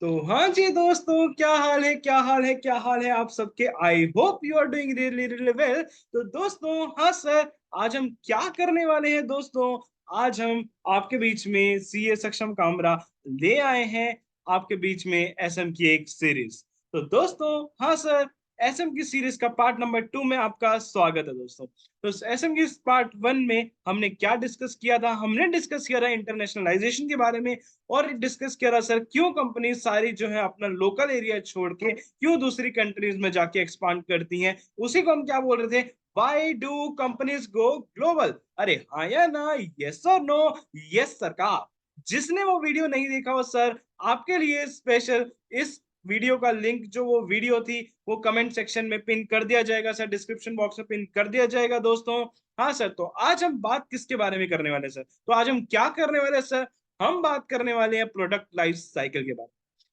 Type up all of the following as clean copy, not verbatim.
तो हाँ जी दोस्तों, क्या हाल है, क्या हाल है, क्या हाल है आप सबके। I hope you are doing really really well. तो दोस्तों, हाँ सर, आज हम क्या करने वाले हैं दोस्तों। आज हम आपके बीच में सीए सक्षम कामरा ले आए हैं, आपके बीच में एसएम की एक सीरीज। तो दोस्तों, हाँ सर, एसएम की सीरीज का पार्ट नंबर 2 में आपका स्वागत है दोस्तों। तो एसएम की पार्ट 1 में हमने क्या डिस्कस किया था, हमने डिस्कस किया था इंटरनेशनलाइजेशन के बारे में। और डिस्कस किया सर, क्यों कंपनी सारी जो है अपना लोकल एरिया छोड़ के क्यों दूसरी कंट्रीज में जाके एक्सपांड करती हैं। उसी को हम क्या बोल रहे थे, why do companies go global. अरे हाँ या ना, यस और नो। यस सरकार। जिसने वो वीडियो नहीं देखा हो सर, आपके लिए स्पेशल इस वीडियो का लिंक, जो वो वीडियो थी, वो कमेंट सेक्शन में पिन कर दिया जाएगा सर, डिस्क्रिप्शन बॉक्स में पिन कर दिया जाएगा दोस्तों। हाँ सर, तो आज हम बात किसके बारे में करने वाले सर, तो आज हम क्या करने वाले सर, हम बात करने वाले हैं प्रोडक्ट लाइफ साइकिल के बारे में।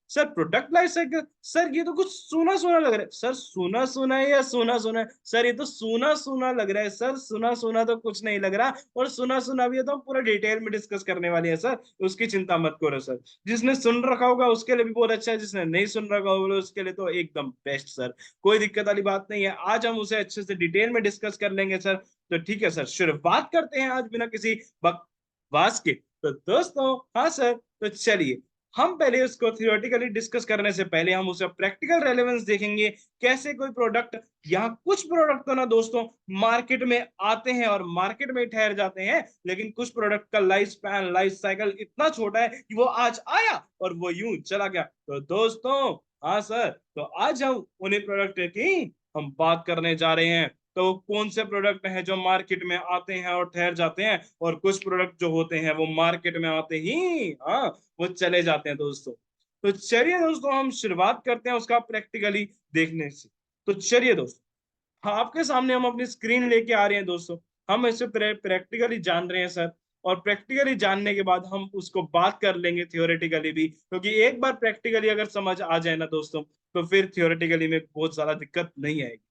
Sir product life cycle, sir ये तो कुछ सूना सूना लग रहा है सर। सूना सूना है या सूना सूना है सर, ये तो सूना सूना लग रहा है सर। सूना सूना तो कुछ नहीं लग रहा, और सुना सुना भी है तो हम पूरा डिटेल में डिस्कस करने वाले हैं सर। उसकी चिंता मत करो सर। जिसने सुन रखा होगा उसके लिए भी बहुत अच्छा है, जिसने नहीं सुन रखा होगा उसके लिए तो एकदम बेस्ट सर। कोई दिक्कत वाली बात नहीं है, आज हम उसे अच्छे से डिटेल में डिस्कस कर लेंगे सर। तो ठीक है सर, शुरुआत करते हैं आज बिना किसी बकवास के। तो दोस्तों, हाँ सर, तो चलिए हम पहले उसको थियोरेटिकली डिस्कस करने से पहले हम उसे प्रैक्टिकल रेलेवेंस देखेंगे। कैसे कोई प्रोडक्ट, यहाँ कुछ प्रोडक्ट तो ना दोस्तों मार्केट में आते हैं और मार्केट में ठहर जाते हैं, लेकिन कुछ प्रोडक्ट का लाइफ स्पैन, लाइफ साइकिल इतना छोटा है कि वो आज आया और वो यूं चला गया। तो दोस्तों, हाँ सर, तो आज हम उन्हीं प्रोडक्ट की हम बात करने जा रहे हैं। तो कौन से प्रोडक्ट हैं जो मार्केट में आते हैं और ठहर जाते हैं, और कुछ प्रोडक्ट जो होते हैं वो मार्केट में आते ही हाँ वो चले जाते हैं दोस्तों। तो चलिए दोस्तों, हम शुरुआत करते हैं उसका प्रैक्टिकली देखने से। तो चलिए दोस्तों, हाँ आपके सामने हम अपनी स्क्रीन लेके आ रहे हैं दोस्तों। हम इसे प्रैक्टिकली जान रहे हैं सर, और प्रैक्टिकली जानने के बाद हम उसको बात कर लेंगे थियोरेटिकली भी, क्योंकि एक बार प्रैक्टिकली अगर समझ आ जाए ना दोस्तों, तो फिर थियोरेटिकली में बहुत ज्यादा दिक्कत नहीं आएगी।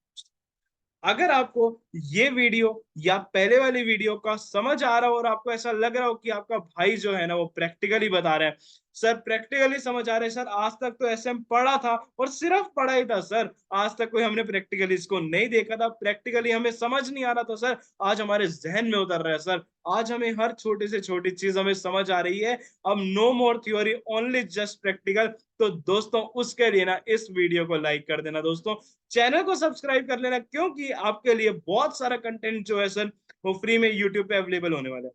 अगर आपको ये वीडियो या पहले वाली वीडियो का समझ आ रहा हो और आपको ऐसा लग रहा हो कि आपका भाई जो है ना वो प्रैक्टिकली बता रहे हैं, सर प्रैक्टिकली समझ आ रहे हैं सर, आज तक तो एसएम पढ़ा था और सिर्फ पढ़ा ही था सर, आज तक कोई हमने प्रैक्टिकली इसको नहीं देखा था, प्रैक्टिकली हमें समझ नहीं आ रहा था सर, आज हमारे जहन में उतर रहा है सर। आज हमें हर छोटी से छोटी चीज हमें समझ आ रही है। अब नो मोर थ्योरी, ओनली जस्ट प्रैक्टिकल। तो दोस्तों, उसके लिए ना इस वीडियो को लाइक कर देना दोस्तों, चैनल को सब्सक्राइब कर लेना, क्योंकि आपके लिए बहुत सारा कंटेंट जो है सर वो फ्री में यूट्यूब पे अवेलेबल होने वाला है।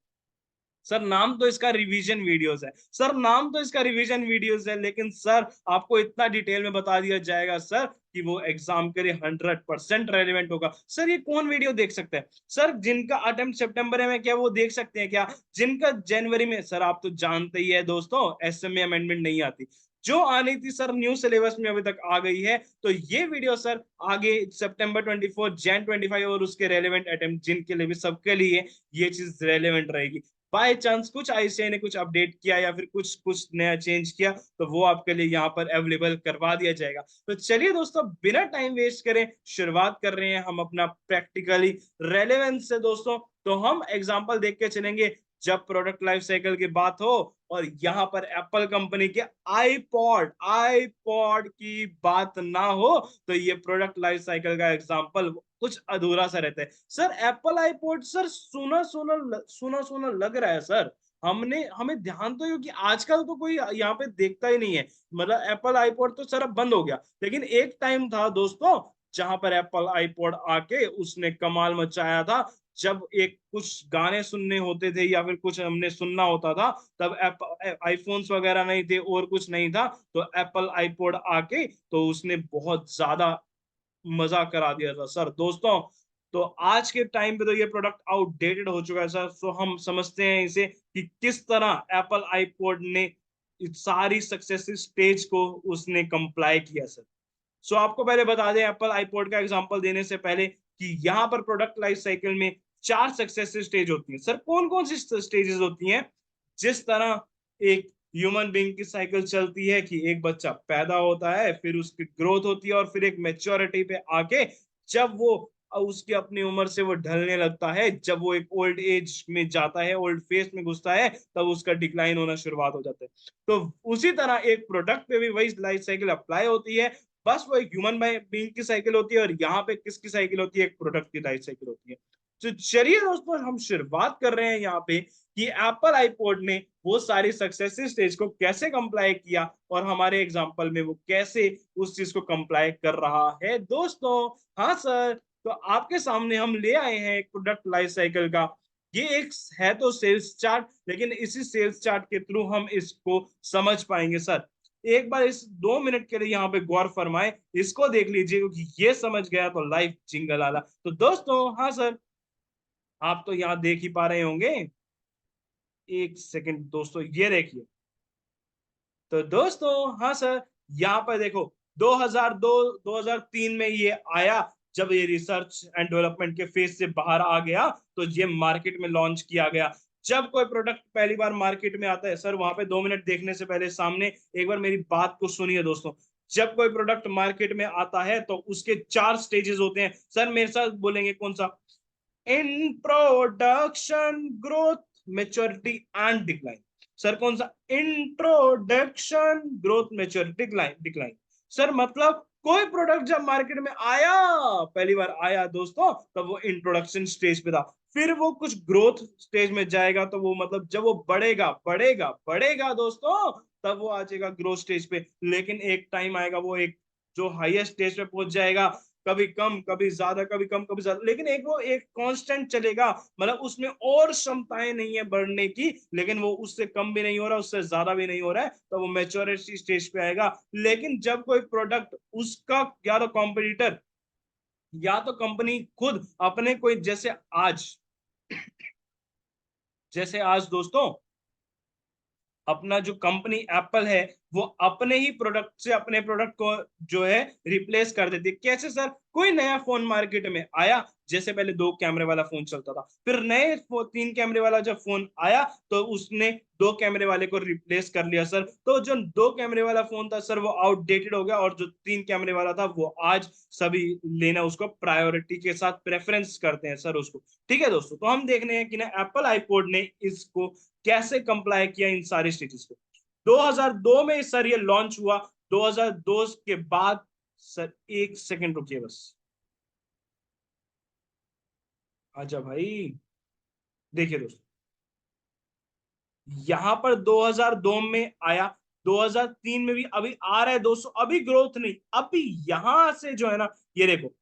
सर नाम तो इसका रिवीजन वीडियोस है, सर नाम तो इसका रिवीजन वीडियोस है, लेकिन सर आपको इतना डिटेल में बता दिया जाएगा सर कि वो एग्जाम के लिए 100% रेलिवेंट होगा। सर ये कौन वीडियो देख सकते हैं सर, जिनका अटेम्प्ट सितंबर में, क्या वो देख सकते हैं क्या, जिनका जनवरी में, सर आप तो जानते ही है दोस्तों एसएमए अमेंडमेंट नहीं आती, जो आनी थी सर न्यू सिलेबस में अभी तक आ गई है। तो ये वीडियो सर आगे सितंबर 24, जैन 25 और उसके रेलेवेंट अटेम्प्ट जिनके लिए भी, सबके लिए ये चीज रेलेवेंट रहेगी। बाय चांस कुछ आईसीआई ने कुछ अपडेट किया या फिर कुछ कुछ नया चेंज किया, तो वो आपके लिए यहाँ पर अवेलेबल करवा दिया जाएगा। तो चलिए दोस्तों, बिना टाइम वेस्ट करें शुरुआत कर रहे हैं हम अपना प्रैक्टिकली रेलेवेंस से दोस्तों। तो हम एग्जांपल देख के चलेंगे। जब प्रोडक्ट लाइफ साइकिल की बात हो और यहाँ पर एप्पल कंपनी के आईपॉड आईपॉड की बात ना हो, तो ये प्रोडक्ट लाइफ साइकिल का एग्जांपल कुछ अधूरा सा रहता है सर। एप्पल आईपॉड सर सुना सुना सुना सुना लग रहा है सर। हमें ध्यान तो, क्योंकि आजकल तो कोई यहाँ पे देखता ही नहीं है, मतलब एप्पल आईपॉड तो सर अब बंद हो गया, लेकिन एक टाइम था दोस्तों जहां पर एप्पल आईपॉड आके उसने कमाल मचाया था। जब एक कुछ गाने सुनने होते थे या फिर कुछ हमने सुनना होता था, तब आईफोन्स वगैरह नहीं थे और कुछ नहीं था, तो एप्पल आईपॉड आके तो उसने बहुत ज्यादा मजा करा दिया था सर दोस्तों। तो आज के टाइम पे तो ये प्रोडक्ट आउटडेटेड हो चुका है सर। सो हम समझते हैं इसे कि किस तरह एप्पल आईपॉड ने सारी सक्सेसिव स्टेज को उसने कंप्लाई किया सर। सो आपको पहले बता दें, एप्पल आईपॉड का एग्जांपल देने से पहले, कि यहाँ पर प्रोडक्ट लाइफ साइकिल में 4 सक्सेसिव स्टेज होती हैं सर। कौन कौन सी स्टेजेस होती हैं, जिस तरह एक ह्यूमन बीइंग की साइकिल चलती है कि एक बच्चा पैदा होता है, फिर उसकी ग्रोथ होती है और फिर एक मेच्योरिटी पे आके जब वो उसकी अपनी उम्र से वो ढलने लगता है। जब वो एक ओल्ड एज में जाता है, ओल्ड फेज में घुसता है, तब उसका डिक्लाइन होना शुरुआत हो जाता है। तो उसी तरह एक प्रोडक्ट पे भी वही लाइफ साइकिल अप्लाई होती है। बस वो एक ह्यूमन बीइंग की साइकिल होती है, और यहाँ पे किसकी साइकिल होती है? एक प्रोडक्ट की लाइफ साइकिल होती है। तो चलिए दोस्तों, हम शुरुआत कर रहे हैं यहाँ पे कि एप्पल आईपॉड ने वो सारी सक्सेसिव स्टेज को कैसे कंप्लाई किया, और हमारे एग्जांपल में वो कैसे उस चीज को कंप्लाई कर रहा है दोस्तों। हाँ सर, तो आपके सामने हम ले आए हैं एक प्रोडक्ट लाइफ साइकिल का। ये एक है तो सेल्स चार्ट, लेकिन इसी सेल्स चार्ट के थ्रू हम इसको समझ पाएंगे सर। एक बार इस 2 मिनट के लिए यहाँ पे गौर फरमाए, इसको देख लीजिए, क्योंकि ये समझ गया तो लाइफ जिंगल आला। तो दोस्तों, हाँ सर, आप तो यहाँ देख ही पा रहे होंगे। एक सेकंड दोस्तों, ये देखिए। तो दोस्तों, हाँ सर, यहाँ पर देखो, 2002 2003 में ये आया। जब ये रिसर्च एंड डेवलपमेंट के फेज से बाहर आ गया, तो ये मार्केट में लॉन्च किया गया। जब कोई प्रोडक्ट पहली बार मार्केट में आता है सर, वहां पे 2 मिनट देखने से पहले सामने एक बार मेरी बात को सुनिए दोस्तों। जब कोई प्रोडक्ट मार्केट में आता है तो उसके 4 स्टेजेस होते हैं सर। मेरे साथ बोलेंगे कौन सा? Introduction, growth, maturity and decline. Sir कौन सा? Introduction, growth, maturity, decline. Sir मतलब कोई प्रोडक्ट जब मार्केट में आया, पहली बार आया दोस्तों, तब वो इंट्रोडक्शन स्टेज पे था। फिर वो कुछ ग्रोथ स्टेज में जाएगा, तो वो मतलब जब वो बढ़ेगा बढ़ेगा बढ़ेगा दोस्तों, तब वो आ जाएगा ग्रोथ स्टेज पे। लेकिन एक टाइम आएगा, वो एक जो हाईएस्ट स्टेज पे पहुंच जाएगा। कभी कम, कभी ज्यादा, कभी कम, कभी ज्यादा, लेकिन एक वो एक कांस्टेंट चलेगा। मतलब उसमें और क्षमताएं नहीं है बढ़ने की, लेकिन वो उससे कम भी नहीं हो रहा, उससे ज्यादा भी नहीं हो रहा है, तो वो मैच्योरिटी स्टेज पे आएगा। लेकिन जब कोई प्रोडक्ट उसका या तो कॉम्पिटिटर या तो कंपनी खुद अपने कोई, जैसे आज दोस्तों, अपना जो कंपनी एप्पल है, वो अपने ही प्रोडक्ट से अपने प्रोडक्ट को जो है रिप्लेस कर देती है। कैसे सर? कोई नया फोन मार्केट में आया, जैसे पहले 2 कैमरे वाला फोन चलता था, फिर नए 3 कैमरे वाला जब फोन आया, तो उसने 2 कैमरे वाले को रिप्लेस कर लिया सर। तो जो 2 कैमरे वाला फोन था सर, वो आउटडेटेड हो गया, और जो 3 कैमरे वाला था, वो आज सभी लेना उसको प्रायोरिटी के साथ प्रेफरेंस करते हैं सर उसको। ठीक है दोस्तों, तो हम देख रहे हैं कि ना एप्पल आईपोड ने इसको कैसे कंप्लाई किया इन सारी स्टेजेस को। 2002 में सर ये लॉन्च हुआ। 2002 के बाद सर, एक सेकंड रुकिए बस। आजा भाई। देखिए दोस्तों, यहां पर 2002 में आया, 2003 में भी अभी आ रहा है दोस्तों, अभी ग्रोथ नहीं, अभी यहां से जो है ना, ये देखो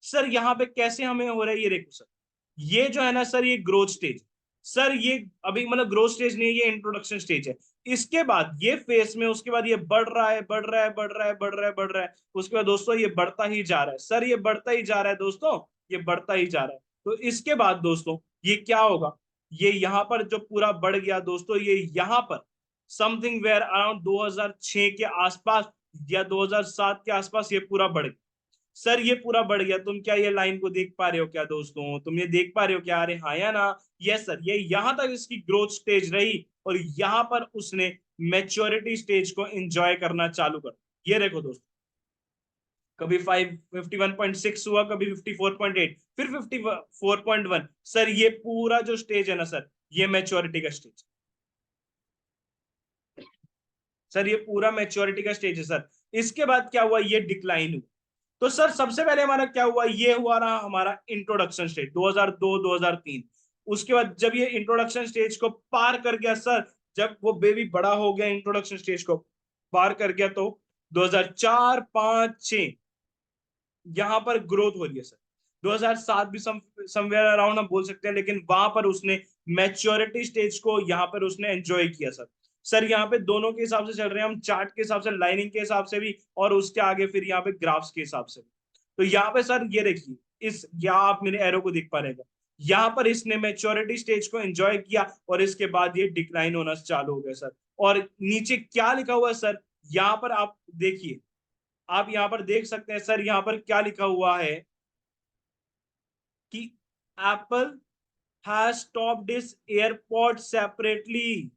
सर, यहाँ पे कैसे हमें हो रहा है, ये देखो सर, ये जो है ना सर, ये ग्रोथ स्टेज। सर ये अभी मतलब ग्रोथ स्टेज नहीं है, ये इंट्रोडक्शन स्टेज है। इसके बाद ये फेस में, उसके बाद ये बढ़ रहा है, बढ़ रहा है, बढ़ रहा है, बढ़ रहा है, बढ़ रहा है। उसके बाद दोस्तों ये बढ़ता ही जा रहा है सर, ये बढ़ता ही जा रहा है दोस्तों, ये बढ़ता ही जा रहा है। तो इसके बाद दोस्तों ये क्या होगा? ये यहाँ पर जो पूरा बढ़ गया दोस्तों, ये यहाँ पर समथिंग वेयर अराउंड 2006 के आसपास या 2007 के आसपास ये पूरा बढ़ गया सर, ये पूरा बढ़ गया। तुम क्या ये लाइन को देख पा रहे हो क्या दोस्तों? तुम ये देख पा रहे हो क्या? अरे हाँ या ना? यस सर, ये यहां तक इसकी ग्रोथ स्टेज रही, और यहां पर उसने मैच्योरिटी स्टेज को एंजॉय करना चालू कर। ये देखो दोस्तों, कभी 51.6 हुआ, कभी 54.8, फिर 54.1। सर ये पूरा जो स्टेज है ना सर, ये मैच्योरिटी का स्टेज। सर ये पूरा मैच्योरिटी का स्टेज है सर। इसके बाद क्या हुआ? ये डिक्लाइन हुआ। तो सर सबसे पहले हमारा क्या हुआ? ये हुआ रहा हमारा इंट्रोडक्शन स्टेज 2002 2003। उसके बाद जब ये इंट्रोडक्शन स्टेज को पार कर गया सर, जब वो बेबी बड़ा हो गया, इंट्रोडक्शन स्टेज को पार कर गया, तो 2004 5 6 यहां पर ग्रोथ हो रही है सर। 2007 भी समवेयर अराउंड हम बोल सकते हैं, लेकिन वहां पर उसने मैच्योरिटी स्टेज को यहां पर उसने एंजॉय किया सर। सर यहाँ पे दोनों के हिसाब से चल रहे हैं हम, चार्ट के हिसाब से, लाइनिंग के हिसाब से भी, और उसके आगे फिर यहाँ पे ग्राफ्स के हिसाब से भी। तो यहाँ पे सर ये देखिए, इस यहाँ आप मेरे एरो को देख पा रहे हैं, यहाँ पर इसने मैच्योरिटी स्टेज को एंजॉय किया, और इसके बाद ये डिक्लाइन होना चालू हो गया सर। और नीचे क्या लिखा हुआ है सर, यहाँ पर आप देखिए, आप यहाँ पर देख सकते हैं सर, यहाँ पर क्या लिखा हुआ है कि Apple has stopped it's AirPod separately.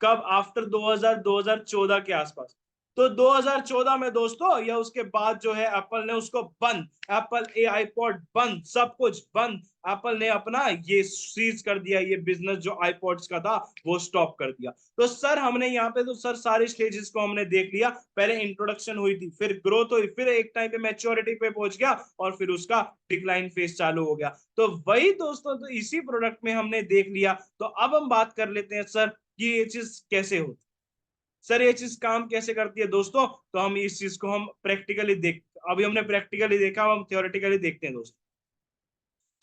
कब? आफ्टर 2014 के आसपास। तो 2014 में दोस्तों या उसके बाद जो है एप्पल ने उसको बंद, एप्पल ए आईपॉड बंद, सब कुछ बंद, एप्पल ने अपना ये सीज कर दिया, ये बिजनेस जो आईपॉड्स का था वो स्टॉप कर दिया। तो सर हमने यहाँ पे तो सर सारे स्टेजेस को हमने देख लिया। पहले इंट्रोडक्शन हुई थी, फिर ग्रोथ हुई, फिर एक टाइम पे मैच्योरिटी पे पहुंच गया और फिर उसका डिक्लाइन फेज चालू हो गया। तो वही दोस्तों, तो इसी प्रोडक्ट में हमने देख लिया। तो अब हम बात कर लेते हैं सर कि ये चीज कैसे होती, सर ये चीज काम कैसे करती है दोस्तों। तो हम इस चीज को हम प्रैक्टिकली देख, अभी हमने प्रैक्टिकली देखा, अब हम थियोरेटिकली देखते हैं दोस्तों।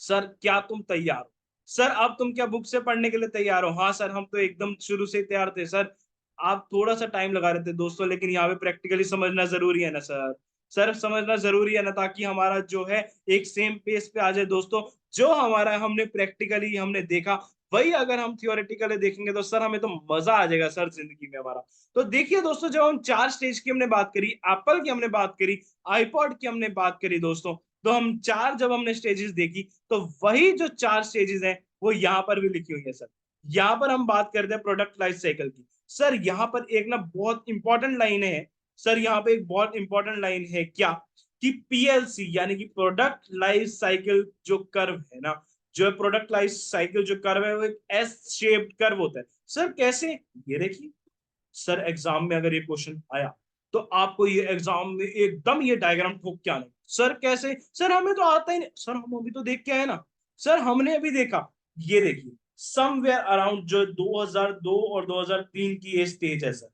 सर क्या तुम तैयार हो? सर अब तुम क्या बुक से पढ़ने के लिए तैयार हो? हाँ सर हम तो एकदम शुरू से तैयार थे सर। आप थोड़ा सा टाइम लगा रहे थे दोस्तों, लेकिन यहाँ पे प्रैक्टिकली समझना जरूरी है ना सर। सर समझना जरूरी है ना, ताकि हमारा जो है एक सेम पेस पे आ जाए दोस्तों। जो हमारा हमने प्रैक्टिकली हमने देखा, वही अगर हम थियोरेटिकली देखेंगे तो सर हमें तो मजा आ जाएगा सर जिंदगी में हमारा। तो देखिए दोस्तों, जब हम 4 स्टेज की हमने बात करी, एप्पल की हमने बात करी, आईपॉड की हमने बात करी दोस्तों, तो हम चार जब हमने स्टेजेस देखी, तो वही जो 4 स्टेजेस हैं वो यहाँ पर भी लिखी हुई है सर। यहाँ पर हम बात करते हैं प्रोडक्ट लाइफ साइकिल की। सर यहाँ पर एक ना बहुत इंपॉर्टेंट लाइन है। सर यहाँ पे एक बहुत इंपॉर्टेंट लाइन है क्या, कि पीएलसी यानी कि प्रोडक्ट लाइफ साइकिल जो कर्व है ना, जो प्रोडक्ट लाइफ साइकिल जो कर्व है वो एक एस शेप्ड कर्व होता है। सर कैसे, ये देखिए सर, एग्जाम में अगर ये क्वेश्चन आया तो आपको ये एग्जाम में एकदम ये डायग्राम ठोक के आना। सर कैसे, सर हमें तो आता ही नहीं सर, हम अभी तो देख के आए ना। सर हमने अभी देखा, ये देखिए समवेयर अराउंड जो 2002 और 2003 की ये स्टेज है सर।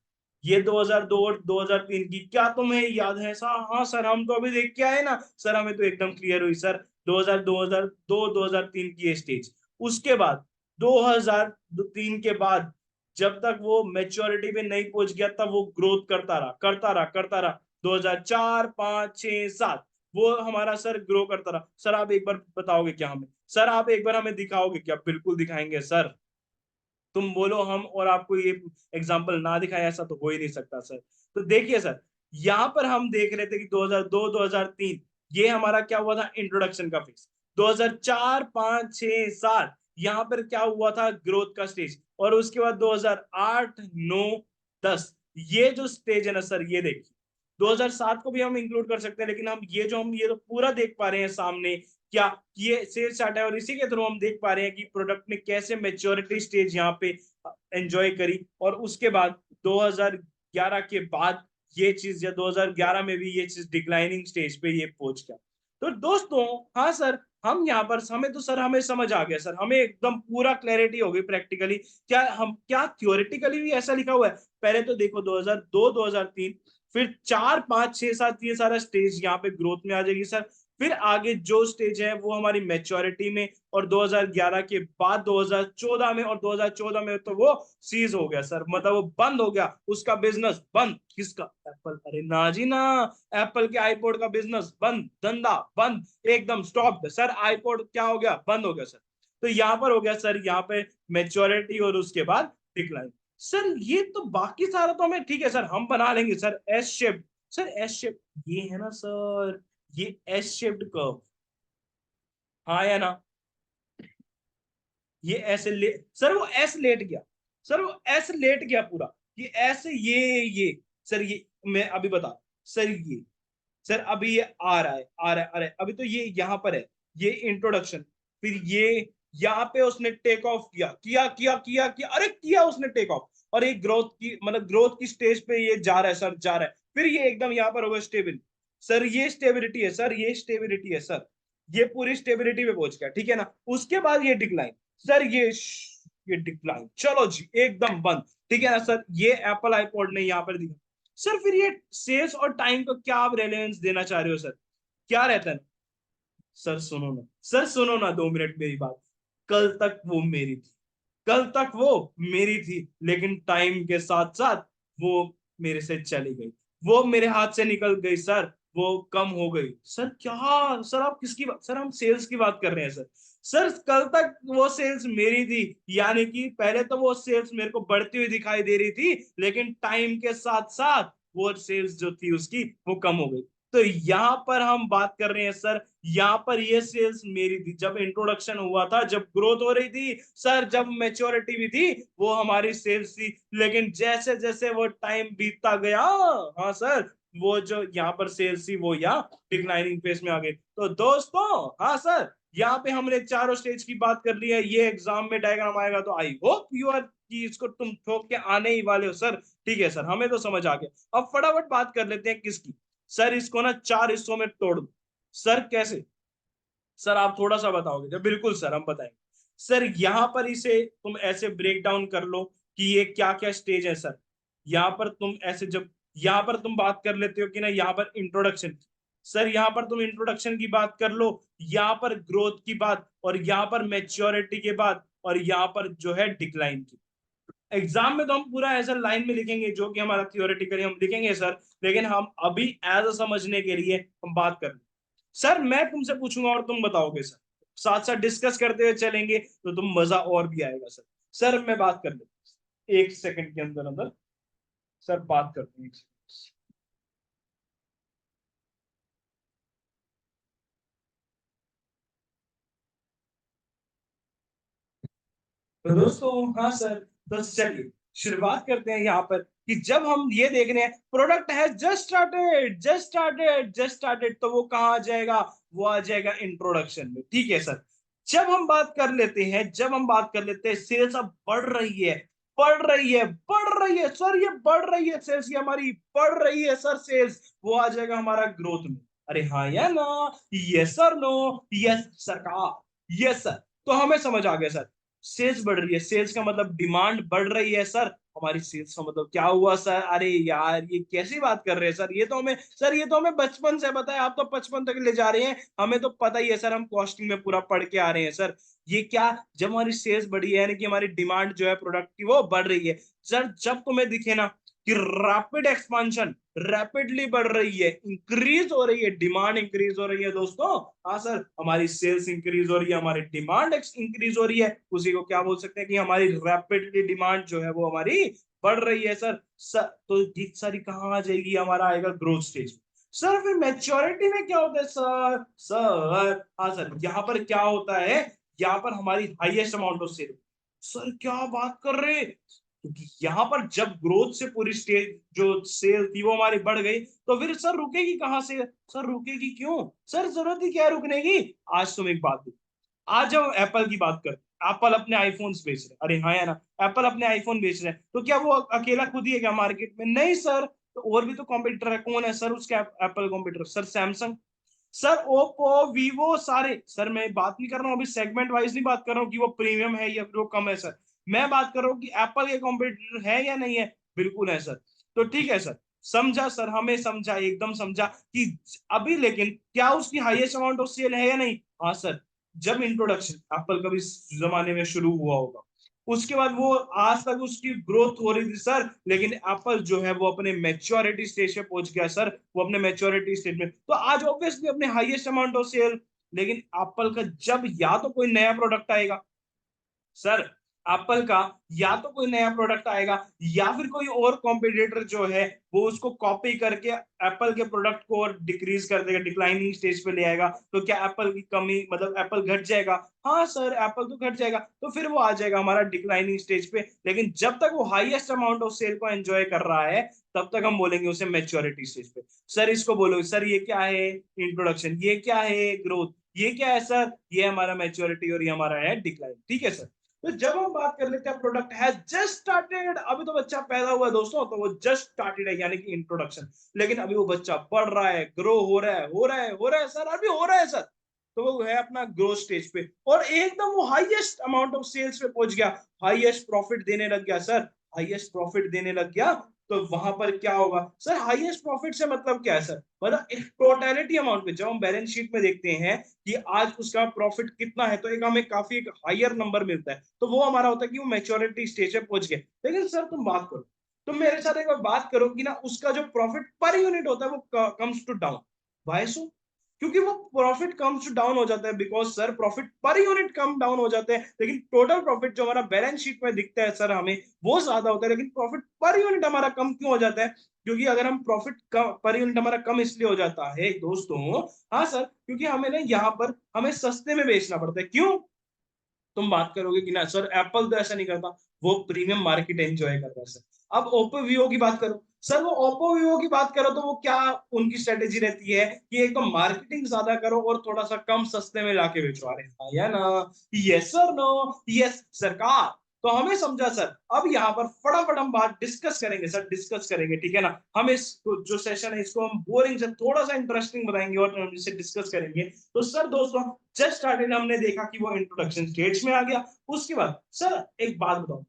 ये 2002 और 2003 की, क्या तुम्हें याद है सर? हाँ सर हम तो अभी देख के आए ना सर, हमें तो एकदम क्लियर हुई सर। 2002 2003 की ये स्टेज, उसके बाद 2003 के बाद जब तक वो मेच्योरिटी पे नहीं पहुंच गया, तब वो ग्रोथ करता रहा करता रहा करता रहा। 2004 5 6 7 वो हमारा सर ग्रो करता रहा। सर आप एक बार बताओगे क्या हमें? सर आप एक बार हमें दिखाओगे क्या? बिल्कुल दिखाएंगे सर। तुम बोलो हम और आपको ये एग्जांपल ना दिखाए, ऐसा तो हो ही नहीं सकता सर। तो देखिए सर, यहाँ पर हम देख रहे थे कि 2002 2003 ये हमारा क्या हुआ था, इंट्रोडक्शन का फेज। 2004 5 6 7 यहाँ पर क्या हुआ था, ग्रोथ का स्टेज। और उसके बाद 2008 9 10 ये जो स्टेज है ना सर, ये देखिए 2007 को भी हम इंक्लूड कर सकते हैं, लेकिन हम ये तो पूरा देख पा रहे हैं सामने क्या, ये सेल्स चार्ट है। और इसी के थ्रू हम देख पा रहे हैं कि प्रोडक्ट ने कैसे मेच्योरिटी स्टेज यहाँ पे एंजॉय करी। और उसके बाद 2011 के बाद ये चीज, या 2011 में भी ये चीज डिक्लाइनिंग स्टेज पे ये पहुंच गया। तो दोस्तों, हाँ सर, हम यहाँ पर हमें तो सर हमें समझ आ गया सर, हमें एकदम पूरा क्लैरिटी हो गई प्रैक्टिकली। क्या हम क्या थ्योरेटिकली भी ऐसा लिखा हुआ है? पहले तो देखो 2002 2003, फिर 4 5 6 7 ये सारा स्टेज यहाँ पे ग्रोथ में आ जाएगी सर। फिर आगे जो स्टेज है वो हमारी मैच्योरिटी में, और 2011 के बाद 2014 में, और 2014 में तो वो सीज हो गया सर, मतलब वो बंद हो गया, उसका बिजनेस बंद। किसका? एप्पल, अरे ना जी ना, एप्पल के आईपोड का बिजनेस बंद, धंधा बंद, एकदम स्टॉप सर। आईपोड क्या हो गया? बंद हो गया सर। तो यहाँ पर हो गया सर, यहाँ पे मैच्योरिटी और उसके बाद डिक्लाइन। सर ये तो बाकी सारा तो हमें ठीक है सर, हम बना लेंगे sir S shape. Sir S shape ये है ना सर, ये एस शेप्ड कर्व, हाँ या ना? ये ऐसे ले सर, वो एस लेट गया सर, वो एस लेट गया पूरा। ये ऐसे ये सर, ये मैं अभी बता, सर ये, सर अभी ये आ रहा है आ रहा है आ रहा है, अभी तो ये यहाँ पर है, ये इंट्रोडक्शन। फिर ये यहाँ पे उसने टेक ऑफ किया किया किया किया किया, अरे किया उसने टेक ऑफ। और ये ग्रोथ की, मतलब ग्रोथ की स्टेज पे ये जा रहा है सर, जा रहा है। फिर ये एकदम यहाँ पर होगा स्टेबल। सर ये स्टेबिलिटी है सर, ये स्टेबिलिटी है सर, ये पूरी स्टेबिलिटी पे पहुंच गया, ठीक है ना। उसके बाद ये डिक्लाइन सर, ये डिक्लाइन, चलो जी एकदम बंद, ठीक है ना सर। ये एप्पल आईपॉड ने यहाँ पर दिखा। सर फिर ये सेल्स और टाइम को क्या आप रेलेवेंस देना चाह रहे हो सर? क्या रहता है? सर सुनो ना, सर सुनो ना, 2 मिनट मेरी बात। कल तक वो मेरी थी, कल तक वो मेरी थी, लेकिन टाइम के साथ साथ वो मेरे से चली गई, वो मेरे हाथ से निकल गई सर, वो कम हो गई सर। क्या सर, आप किसकी बात? सर हम सेल्स की बात कर रहे हैं सर। सर कल तक वो सेल्स मेरी थी, यानी कि पहले तो वो सेल्स मेरे को बढ़ती हुई दिखाई दे रही थी, लेकिन टाइम के साथ साथ वो सेल्स जो थी उसकी वो कम हो गई। तो यहाँ पर हम बात कर रहे हैं सर, यहाँ पर ये सेल्स मेरी थी जब इंट्रोडक्शन हुआ था, जब ग्रोथ हो रही थी सर, जब मैच्योरिटी भी थी, वो हमारी सेल्स थी। लेकिन जैसे जैसे वो टाइम बीतता गया, हाँ सर, वो जो यहाँ पर सेल्स थी वो यहाँ डिक्लाइनिंग फेज में आ गई। तो दोस्तों, हाँ सर, यहाँ पे हमने चारों स्टेज की बात कर ली है। ये एग्जाम में डायग्राम आएगा तो आई होप यू आर कि इसको तुम ठोक के आने ही वाले हो सर। ठीक है सर, हमें तो समझ आ गया। अब फटाफट बात कर लेते हैं किसकी। सर इसको ना चार हिस्सों में तोड़ दो। सर कैसे? सर आप थोड़ा सा बताओगे क्या? बिल्कुल सर, हम बताएंगे। सर यहाँ पर इसे तुम ऐसे ब्रेक डाउन कर लो कि ये क्या क्या स्टेज है सर। यहाँ पर तुम ऐसे जब यहाँ पर तुम बात कर लेते हो कि ना, यहाँ पर इंट्रोडक्शन की, सर यहाँ पर तुम इंट्रोडक्शन की बात कर लो, यहाँ पर ग्रोथ की बात, और यहाँ पर मैच्योरिटी के बाद, और यहाँ पर जो है डिक्लाइन की। एग्जाम में तो हम पूरा ऐसा लाइन में लिखेंगे जो कि हमारा थियोरेटिकली हम लिखेंगे सर, लेकिन हम अभी एज अ समझने के लिए हम बात कर। सर मैं तुमसे पूछूंगा और तुम बताओगे सर, साथ साथ डिस्कस करते हुए चलेंगे तो तुम मजा और भी आएगा सर। सर मैं बात कर लेता हूं, एक सेकंड के अंदर अंदर सर बात करते हैं, एक सेकंड। तो दोस्तों, हाँ सर, तो चलिए शुरुआत करते हैं यहाँ पर कि जब हम ये देख रहे हैं प्रोडक्ट है just started, just started, just started, तो वो कहाँ आ जाएगा? वो आ जाएगा इंट्रोडक्शन में। ठीक है सर। जब हम बात कर लेते हैं, जब हम बात कर लेते हैं सेल्स अब बढ़ रही है, बढ़ रही है, बढ़ रही है सर, ये बढ़ रही है सेल्स, ये हमारी बढ़ रही है सर सेल्स, वो आ जाएगा हमारा ग्रोथ में। अरे हाँ या ना? Yes sir, no? यस सरकार, यस सर। तो हमें समझ आ गया सर, सेल्स बढ़ रही है, सेल्स का मतलब डिमांड बढ़ रही है सर। हमारी सेल्स का मतलब क्या हुआ सर? अरे यार ये कैसी बात कर रहे हैं सर, ये तो हमें सर, ये तो हमें बचपन से पता है, आप तो 55 तक ले जा रहे हैं, हमें तो पता ही है सर, हम कॉस्टिंग में पूरा पढ़ के आ रहे हैं सर। ये क्या, जब हमारी सेल्स बढ़ी है यानी कि हमारी डिमांड जो है प्रोडक्ट की वो बढ़ रही है सर। जब तुम्हें दिखे ना कि रैपिड एक्सपांशन, रैपिडली बढ़ रही है, इंक्रीज हो रही है, डिमांड इंक्रीज हो रही है दोस्तों, हाँ सर, हमारी सेल्स इंक्रीज हो रही है, हमारी डिमांड इंक्रीज हो रही है, उसी को क्या बोल सकते हैं कि हमारी रैपिडली डिमांड जो है वो हमारी बढ़ रही है सर। तो ये सारी कहाँ आ जाएगी? हमारा आएगा ग्रोथ स्टेज। सर फिर मैच्योरिटी में क्या होता है सर? सर हाँ सर, यहाँ पर क्या होता है, यहाँ पर हमारी highest amount of sale. Sir क्या बात कर रहे हैं? क्योंकि यहाँ पर जब ग्रोथ से पूरी स्टेज जो सेल थी वो हमारी बढ़ गई, तो फिर सर रुकेगी कहाँ से? सर रुकेगी क्यों? सर जरूरत ही क्या है रुकने की? आज तुम एक बात देखो, आज हम एप्पल की बात करते हैं, एप्पल अपने आईफोन्स बेच रहे हैं, अरे हाँ या ना, एप्पल अपने आईफोन बेच रहे हैं, तो क्या वो अकेला खुद ही है क्या मार्केट में? नहीं सर, तो और भी तो कॉम्पिटिटर है। कौन है सर उसके Apple competitor? Sir Samsung, sir Oppo, Vivo, सारे। सर मैं बात नहीं कर रहा हूँ अभी सेगमेंट वाइज, नहीं बात कर रहा हूँ कि वो प्रीमियम है या फिर वो कम है सर, मैं बात कर रहा हूँ कि एप्पल के कॉम्पिटिटर है या नहीं है? बिल्कुल है सर। तो ठीक है सर, समझा सर, हमें समझा, एकदम समझा कि अभी लेकिन क्या उसकी हाईएस्ट अमाउंट ऑफ सेल है या नहीं? हाँ सर, जब इंट्रोडक्शन एप्पल का भी जमाने में शुरू हुआ होगा, उसके बाद वो आज तक उसकी ग्रोथ हो रही थी सर, लेकिन एप्पल जो है वो अपने मैच्योरिटी स्टेज पे पहुंच गया सर, वो अपने मैच्योरिटी स्टेज में, तो आज ऑब्वियसली अपने हाईएस्ट अमाउंट ऑफ सेल। लेकिन एप्पल का जब या तो कोई नया प्रोडक्ट आएगा सर, एप्पल का या तो कोई नया प्रोडक्ट आएगा, या फिर कोई और कॉम्पिटिटर जो है वो उसको कॉपी करके एप्पल के प्रोडक्ट को और डिक्रीज कर देगा, डिक्लाइनिंग स्टेज पे ले आएगा, तो क्या एप्पल की कमी मतलब एप्पल घट जाएगा? हाँ सर, एप्पल तो घट जाएगा, तो फिर वो आ जाएगा हमारा डिक्लाइनिंग स्टेज पे। लेकिन जब तक वो हाईएस्ट अमाउंट ऑफ सेल को एंजॉय कर रहा है, तब तक हम बोलेंगे उसे मैच्योरिटी स्टेज पे। सर इसको बोलो सर, ये क्या है इंट्रोडक्शन, ये क्या है ग्रोथ, ये क्या है सर, ये हमारा मैच्योरिटी और ये हमारा है डिक्लाइन। ठीक है सर। तो जब हम बात कर लेते हैं प्रोडक्ट हैज जस्ट स्टार्टेड, अभी तो बच्चा पैदा हुआ है दोस्तों, तो वो जस्ट स्टार्टेड है यानी कि इंट्रोडक्शन, लेकिन अभी वो बच्चा बढ़ रहा है, ग्रो हो रहा है, हो रहा है, हो रहा है सर, अभी हो रहा है सर, तो वो है अपना ग्रोथ स्टेज पे, और एकदम वो हाईएस्ट अमाउंट ऑफ सेल्स पे पहुंच गया, हाईएस्ट प्रॉफिट देने लग गया सर, हाईएस्ट प्रॉफिट देने लग गया। तो वहां पर क्या होगा सर? हाईएस्ट प्रॉफिट से मतलब क्या है सर? मतलब एक टोटलिटी अमाउंट पे जब हम बैलेंस शीट में देखते हैं कि आज उसका प्रॉफिट कितना है, तो एक हमें काफी एक हायर नंबर मिलता है, तो वो हमारा होता है कि वो मैच्योरिटी स्टेज पे पहुंच गए। लेकिन सर तुम बात करो, तुम मेरे साथ एक बार बात करो कि ना उसका जो प्रॉफिट पर यूनिट होता है वो कम्स टू डाउन। वाई सो? क्योंकि वो प्रॉफिट कम डाउन हो जाता है, because sir profit per unit come down हो जाते हैं, लेकिन टोटल प्रॉफिट जो हमारा बैलेंस शीट में दिखता है सर हमें वो ज्यादा होता है, लेकिन प्रॉफिट पर यूनिट हमारा कम क्यों हो जाता है? क्योंकि अगर हम प्रॉफिट पर यूनिट हमारा कम इसलिए हो जाता है दोस्तों, हाँ सर, क्योंकि हमें ना यहाँ पर हमें सस्ते में बेचना पड़ता है। क्यों? तुम बात करोगे कि ना सर एप्पल तो ऐसा नहीं करता, वो प्रीमियम मार्केट एंजॉय करता है सर। अब ओप्पो वीवो की बात करो सर, वो ओप्पो वीवो की बात करो तो वो क्या उनकी स्ट्रेटेजी रहती है कि एक तो मार्केटिंग ज्यादा करो और थोड़ा सा कम सस्ते में लाके बेचवा रहे हैं, या ना? Yes sir, no? यस सरकार। तो हमें समझा सर। अब यहाँ पर फटाफट हम बात डिस्कस करेंगे सर, डिस्कस करेंगे, ठीक है ना? हम इस जो सेशन है इसको हम बोरिंग से थोड़ा सा इंटरेस्टिंग बनाएंगे और हम इसे डिस्कस करेंगे। तो सर दोस्तों, जस्ट स्टार्टेड हमने देखा कि वो इंट्रोडक्शन स्टेज में आ गया। उसके बाद सर एक बात बताओ,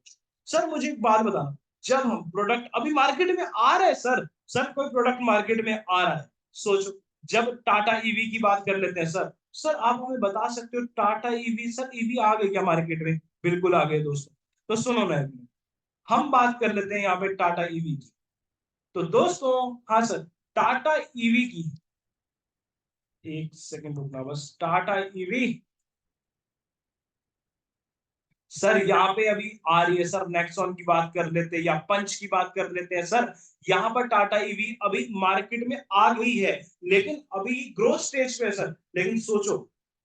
सर मुझे एक बात बताना, जब हम प्रोडक्ट अभी मार्केट में आ रहे हैं सर, सर कोई प्रोडक्ट मार्केट में आ रहा है, सोचो, जब टाटा ईवी की बात कर लेते हैं सर, सर आप हमें बता सकते हो टाटा ईवी, सर ईवी आ गई क्या मार्केट में? बिल्कुल आ गए दोस्तों। तो सुनो ना, हम बात कर लेते हैं यहाँ पे टाटा ईवी की। तो दोस्तों, हाँ सर, टाटा ईवी की, एक सेकंड रुकना बस, टाटा ईवी सर यहाँ पे अभी आ रही है सर, नेक्सॉन की बात कर लेते हैं या पंच की बात कर लेते हैं सर, यहाँ पर टाटा ईवी अभी मार्केट में आ गई है, लेकिन अभी ग्रोथ स्टेज पे है सर। लेकिन सोचो,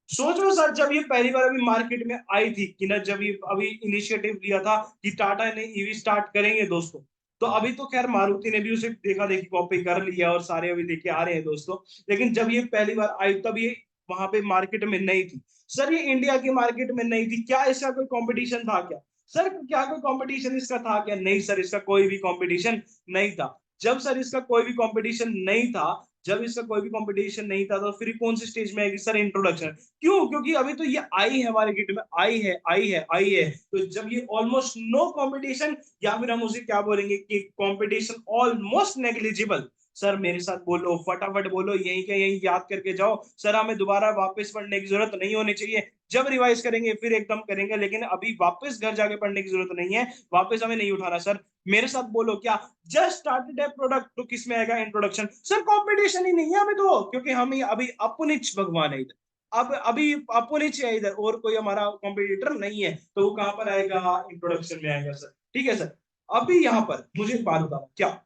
सोचो सर, जब ये पहली बार अभी मार्केट में आई थी कि ना, जब ये अभी इनिशिएटिव लिया था कि टाटा ने ईवी स्टार्ट करेंगे दोस्तों, तो अभी तो खैर मारुति ने भी उसे देखा देखी कॉपी कर लिया और सारे अभी लेके आ रहे हैं दोस्तों। लेकिन जब ये पहली बार आई तब ये वहां पे मार्केट में नहीं थी सर, ये इंडिया की मार्केट में नहीं थी। क्या इसका कोई कंपटीशन था क्या? सर क्या कोई कंपटीशन इसका था क्या? नहीं सर, इसका कोई भी कंपटीशन नहीं था। जब सर इसका कोई भी कंपटीशन नहीं था, जब इसका कोई भी कंपटीशन नहीं था, तो फिर कौन सी स्टेज में आएगी सर? इंट्रोडक्शन। क्यों? क्योंकि अभी तो ये आई है मार्केट में, आई है, आई है, आई है। तो जब ये ऑलमोस्ट नो कंपटीशन, या फिर हम उसे क्या बोलेंगे कि कंपटीशन ऑलमोस्ट नेग्लिजिबल। सर मेरे साथ बोलो, फटाफट बोलो, यही के यही याद करके जाओ सर, हमें दोबारा वापस पढ़ने की जरूरत नहीं होनी चाहिए। जब रिवाइज करेंगे फिर एकदम करेंगे, लेकिन अभी वापस घर जाके पढ़ने की जरूरत नहीं है, वापस हमें नहीं उठाना सर। मेरे साथ बोलो क्या? जस्ट स्टार्टेड है प्रोडक्ट, तो किस में आएगा? इंट्रोडक्शन। सर कंपटीशन ही नहीं है अभी तो, क्योंकि हम ही अभी अपनिच भगवान है इधर। अब अभी अपनिच है इधर, और कोई हमारा कॉम्पिटिटर नहीं है, तो वो कहां पर आएगा? इंट्रोडक्शन में आएगा सर, ठीक है सर। अभी यहाँ पर मुझे एक बात बताना, क्या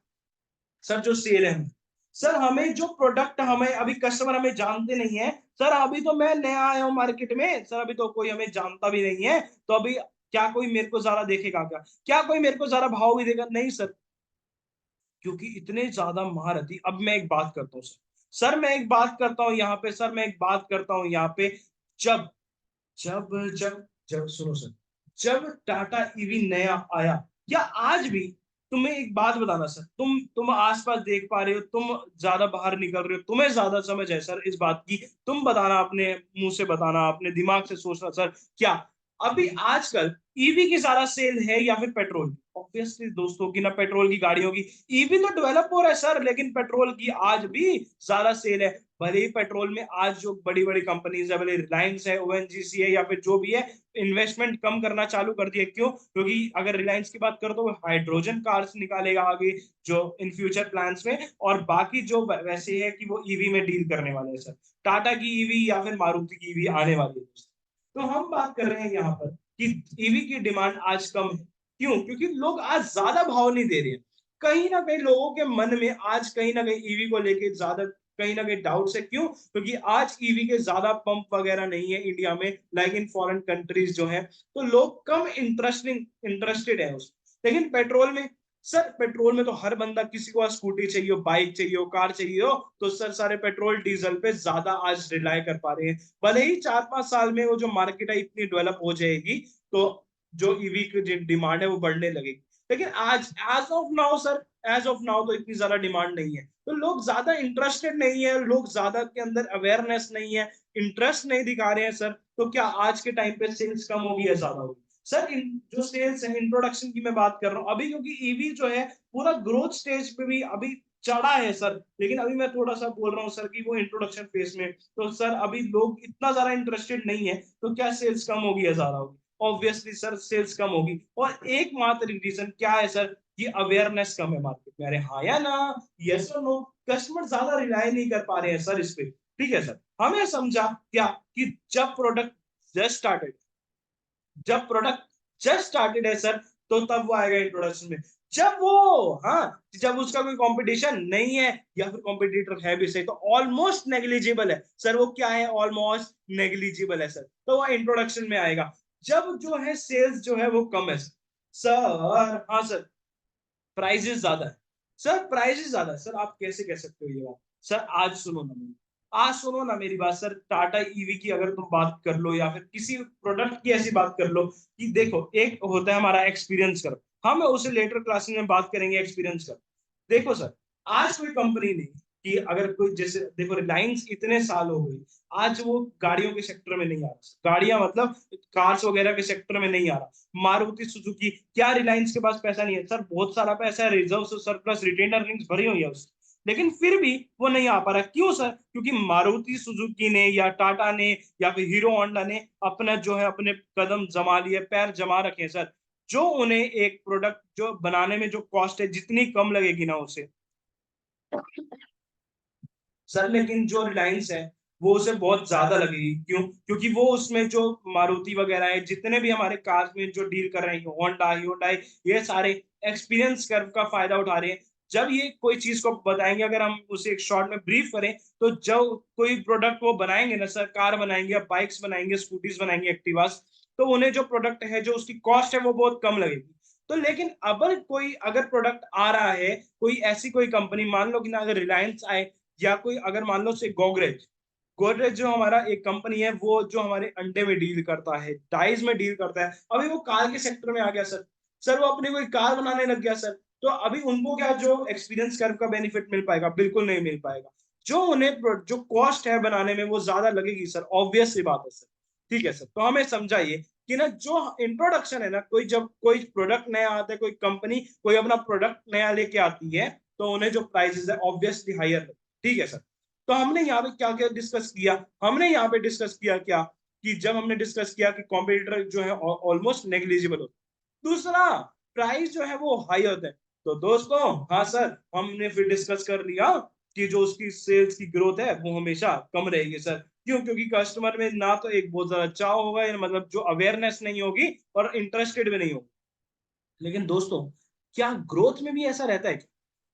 सर जो सेल है, सर हमें जो प्रोडक्ट, हमें अभी कस्टमर हमें जानते नहीं है सर, अभी तो मैं नया आया हूँ मार्केट में सर, अभी तो कोई हमें जानता भी नहीं है, तो अभी क्या कोई मेरे को ज्यादा देखेगा क्या? क्या कोई मेरे को ज्यादा भाव भी देगा? नहीं सर, क्योंकि इतने ज्यादा महारथी। अब मैं एक बात करता हूँ सर, सर मैं एक बात करता हूँ यहाँ पे, सर मैं एक बात करता हूँ यहाँ पे, जब जब जब जब सुनो सर, जब टाटा ईवी नया आया, या आज भी, तुम्हें एक बात बताना सर, तुम आसपास देख पा रहे हो, तुम ज्यादा बाहर निकल रहे हो, तुम्हें ज्यादा समझ है सर इस बात की, तुम बताना, अपने मुंह से बताना, अपने दिमाग से सोचना सर, क्या अभी आजकल ईवी की ज्यादा सेल है या फिर पेट्रोल की? ऑब्वियसली दोस्तों की ना, पेट्रोल की गाड़ियों की। ईवी तो डेवलप हो रहा है सर, लेकिन पेट्रोल की आज भी ज्यादा सेल है। भले ही पेट्रोल में आज जो बड़ी बड़ी कंपनीज है, भले रिलायंस है, ओएनजीसी है, या फिर जो भी है, इन्वेस्टमेंट कम करना चालू कर दिया। क्यों? क्योंकि अगर रिलायंस की बात करो तो वो हाइड्रोजन कार्स निकालेगा आगे, जो इन फ्यूचर प्लान्स में, और बाकी जो वैसे है कि वो ईवी में डील करने वाले हैं सर। टाटा की ईवी या फिर मारुति की ईवी आने वाली है। तो हम बात कर रहे हैं यहाँ पर कि ईवी की डिमांड आज कम है। क्यों? क्योंकि लोग आज ज्यादा भाव नहीं दे रहे हैं। कहीं ना कहीं लोगों के मन में आज कहीं ना कहीं ईवी को लेके ज्यादा कहीं ना कहीं डाउट्स है। क्यों? क्योंकि आज ईवी के ज्यादा पंप वगैरह नहीं है इंडिया में, लाइक इन फॉरेन कंट्रीज जो है, तो लोग कम इंटरेस्टेड है उस। लेकिन पेट्रोल में, सर पेट्रोल में तो हर बंदा, किसी को स्कूटी चाहिए हो, बाइक चाहिए हो, कार चाहिए हो, तो सर सारे पेट्रोल डीजल पे ज्यादा आज रिलाय कर पा रहे हैं। भले ही 4-5 साल में वो जो मार्केट है इतनी डेवलप हो जाएगी, तो जो ईवी की डिमांड है वो बढ़ने लगेगी। लेकिन आज as of now sir, as of now तो इतनी ज्यादा डिमांड नहीं है, तो लोग ज्यादा इंटरेस्टेड नहीं है, लोग ज्यादा के अंदर अवेयरनेस नहीं है, इंटरेस्ट नहीं दिखा रहे हैं सर। तो क्या आज के टाइम पे सेल्स कम होगी या ज्यादा होगी? सर जो सेल्स है, इंट्रोडक्शन की मैं बात कर रहा हूँ अभी, क्योंकि ईवी जो है पूरा ग्रोथ स्टेज पे भी अभी चढ़ा है सर, लेकिन अभी मैं थोड़ा सा बोल रहा हूँ सर कि वो इंट्रोडक्शन फेज में, तो सर अभी लोग इतना ज्यादा इंटरेस्टेड नहीं है, तो क्या सेल्स कम होगी या ज्यादा होगी? ऑब्वियसली सर सेल्स कम होगी, और एकमात्र रीजन क्या है सर? ये अवेयरनेस कम है मार्केट में। अरे हाँ या ना? यस और नो? कस्टमर ज्यादा रिलाय नहीं कर पा रहे हैं सर इस पे। ठीक है सर। हमें समझा क्या कि जब प्रोडक्ट जस्ट स्टार्टेड है सर, तो तब वो आएगा इंट्रोडक्शन में। जब वो हाँ, जब उसका कोई कंपटीशन नहीं है या फिर कॉम्पिटिटर है भी सही, तो ऑलमोस्ट नेग्लिजिबल है सर। वो क्या है? ऑलमोस्ट नेग्लिजिबल है सर, तो वो इंट्रोडक्शन में आएगा। जब जो है सेल्स जो है वो कम है सर। सर हाँ सर, प्राइजेस ज्यादा है सर, प्राइजेस ज्यादा है सर। आप कैसे कह सकते हो ये बात? सर आज सुनो ना मेरी बात सर। टाटा ईवी की अगर तुम बात कर लो या फिर किसी प्रोडक्ट की ऐसी बात कर लो कि देखो, एक होता है हमारा एक्सपीरियंस कर, हम उसे लेटर क्लासेस में बात करेंगे एक्सपीरियंस कर। देखो सर, आज कोई कंपनी नहीं कि अगर कोई, जैसे देखो रिलायंस इतने साल हो गए, आज वो गाड़ियों के सेक्टर में नहीं आ रहा। गाड़ियां मतलब कार्स वगैरह के सेक्टर में नहीं आ रहा। मारुति सुजुकी, क्या रिलायंस के पास पैसा नहीं है सर? बहुत सारा पैसा है, रिजर्व सरप्लस रिटेन अर्निंग्स भरी हुई है उसकी, लेकिन फिर भी वो नहीं आ पा रहा। क्यों सर? क्योंकि मारुति सुजुकी ने या टाटा ने या फिर हीरो होंडा ने अपना जो है अपने कदम जमा लिए, पैर जमा रखे हैं सर। जो उन्हें एक प्रोडक्ट जो बनाने में जो कॉस्ट है जितनी कम लगेगी ना उसे सर, लेकिन जो रिलायंस है वो उसे बहुत ज्यादा लगेगी। क्यों? क्योंकि वो उसमें जो मारुति वगैरह है, जितने भी हमारे कार में जो डील कर रहे हैं, होंडा ह्यूंडई, ये सारे एक्सपीरियंस कर्व का फायदा उठा रहे हैं। जब ये कोई चीज को बताएंगे, अगर हम उसे एक शॉर्ट में ब्रीफ करें, तो जब कोई प्रोडक्ट वो बनाएंगे ना सर, कार बनाएंगे, बाइक्स बनाएंगे, स्कूटीज बनाएंगे, एक्टिवास, तो उन्हें जो प्रोडक्ट है, जो उसकी कॉस्ट है, वो बहुत कम लगेगी। तो लेकिन अगर प्रोडक्ट आ रहा है, कोई ऐसी कोई कंपनी, मान लो कि ना अगर रिलायंस आए, या कोई अगर मान लो से गोदरेज, गोदरेज जो हमारा एक कंपनी है, वो जो हमारे अंडे में डील करता है, डाइज में डील करता है, अभी वो कार के सेक्टर में आ गया सर। सर वो अपनी कोई कार बनाने लग गया सर। तो अभी उनको क्या जो एक्सपीरियंस कर्व का बेनिफिट मिल पाएगा? बिल्कुल नहीं मिल पाएगा। जो उन्हें जो कॉस्ट है बनाने में वो ज्यादा लगेगी सर, ऑब्वियस सी बात है सर। ठीक है सर, तो हमें समझाइए कि ना जो इंट्रोडक्शन है ना, कोई जब कोई प्रोडक्ट नया आता है, कोई कंपनी कोई अपना प्रोडक्ट नया लेके आती है, तो उन्हें जो प्राइसेस है ऑब्वियसली हायर। ठीक है सर। तो हमने यहाँ पे क्या क्या डिस्कस किया? हमने यहाँ पे डिस्कस किया क्या, कि जब हमने डिस्कस किया कि कॉम्पिटिटर जो है ऑलमोस्ट नेग्लिजिबल होता है। दूसरा, प्राइस जो है वो हाई होता है। तो दोस्तों हाँ सर, हमने फिर डिस्कस कर लिया कि जो उसकी सेल्स की ग्रोथ है वो हमेशा कम रहेगी सर। क्यों? क्योंकि कस्टमर में ना तो एक बहुत ज्यादा चाव होगा, या मतलब जो अवेयरनेस नहीं होगी, और इंटरेस्टेड भी नहीं होगी। लेकिन दोस्तों, क्या ग्रोथ में भी ऐसा रहता है क्या?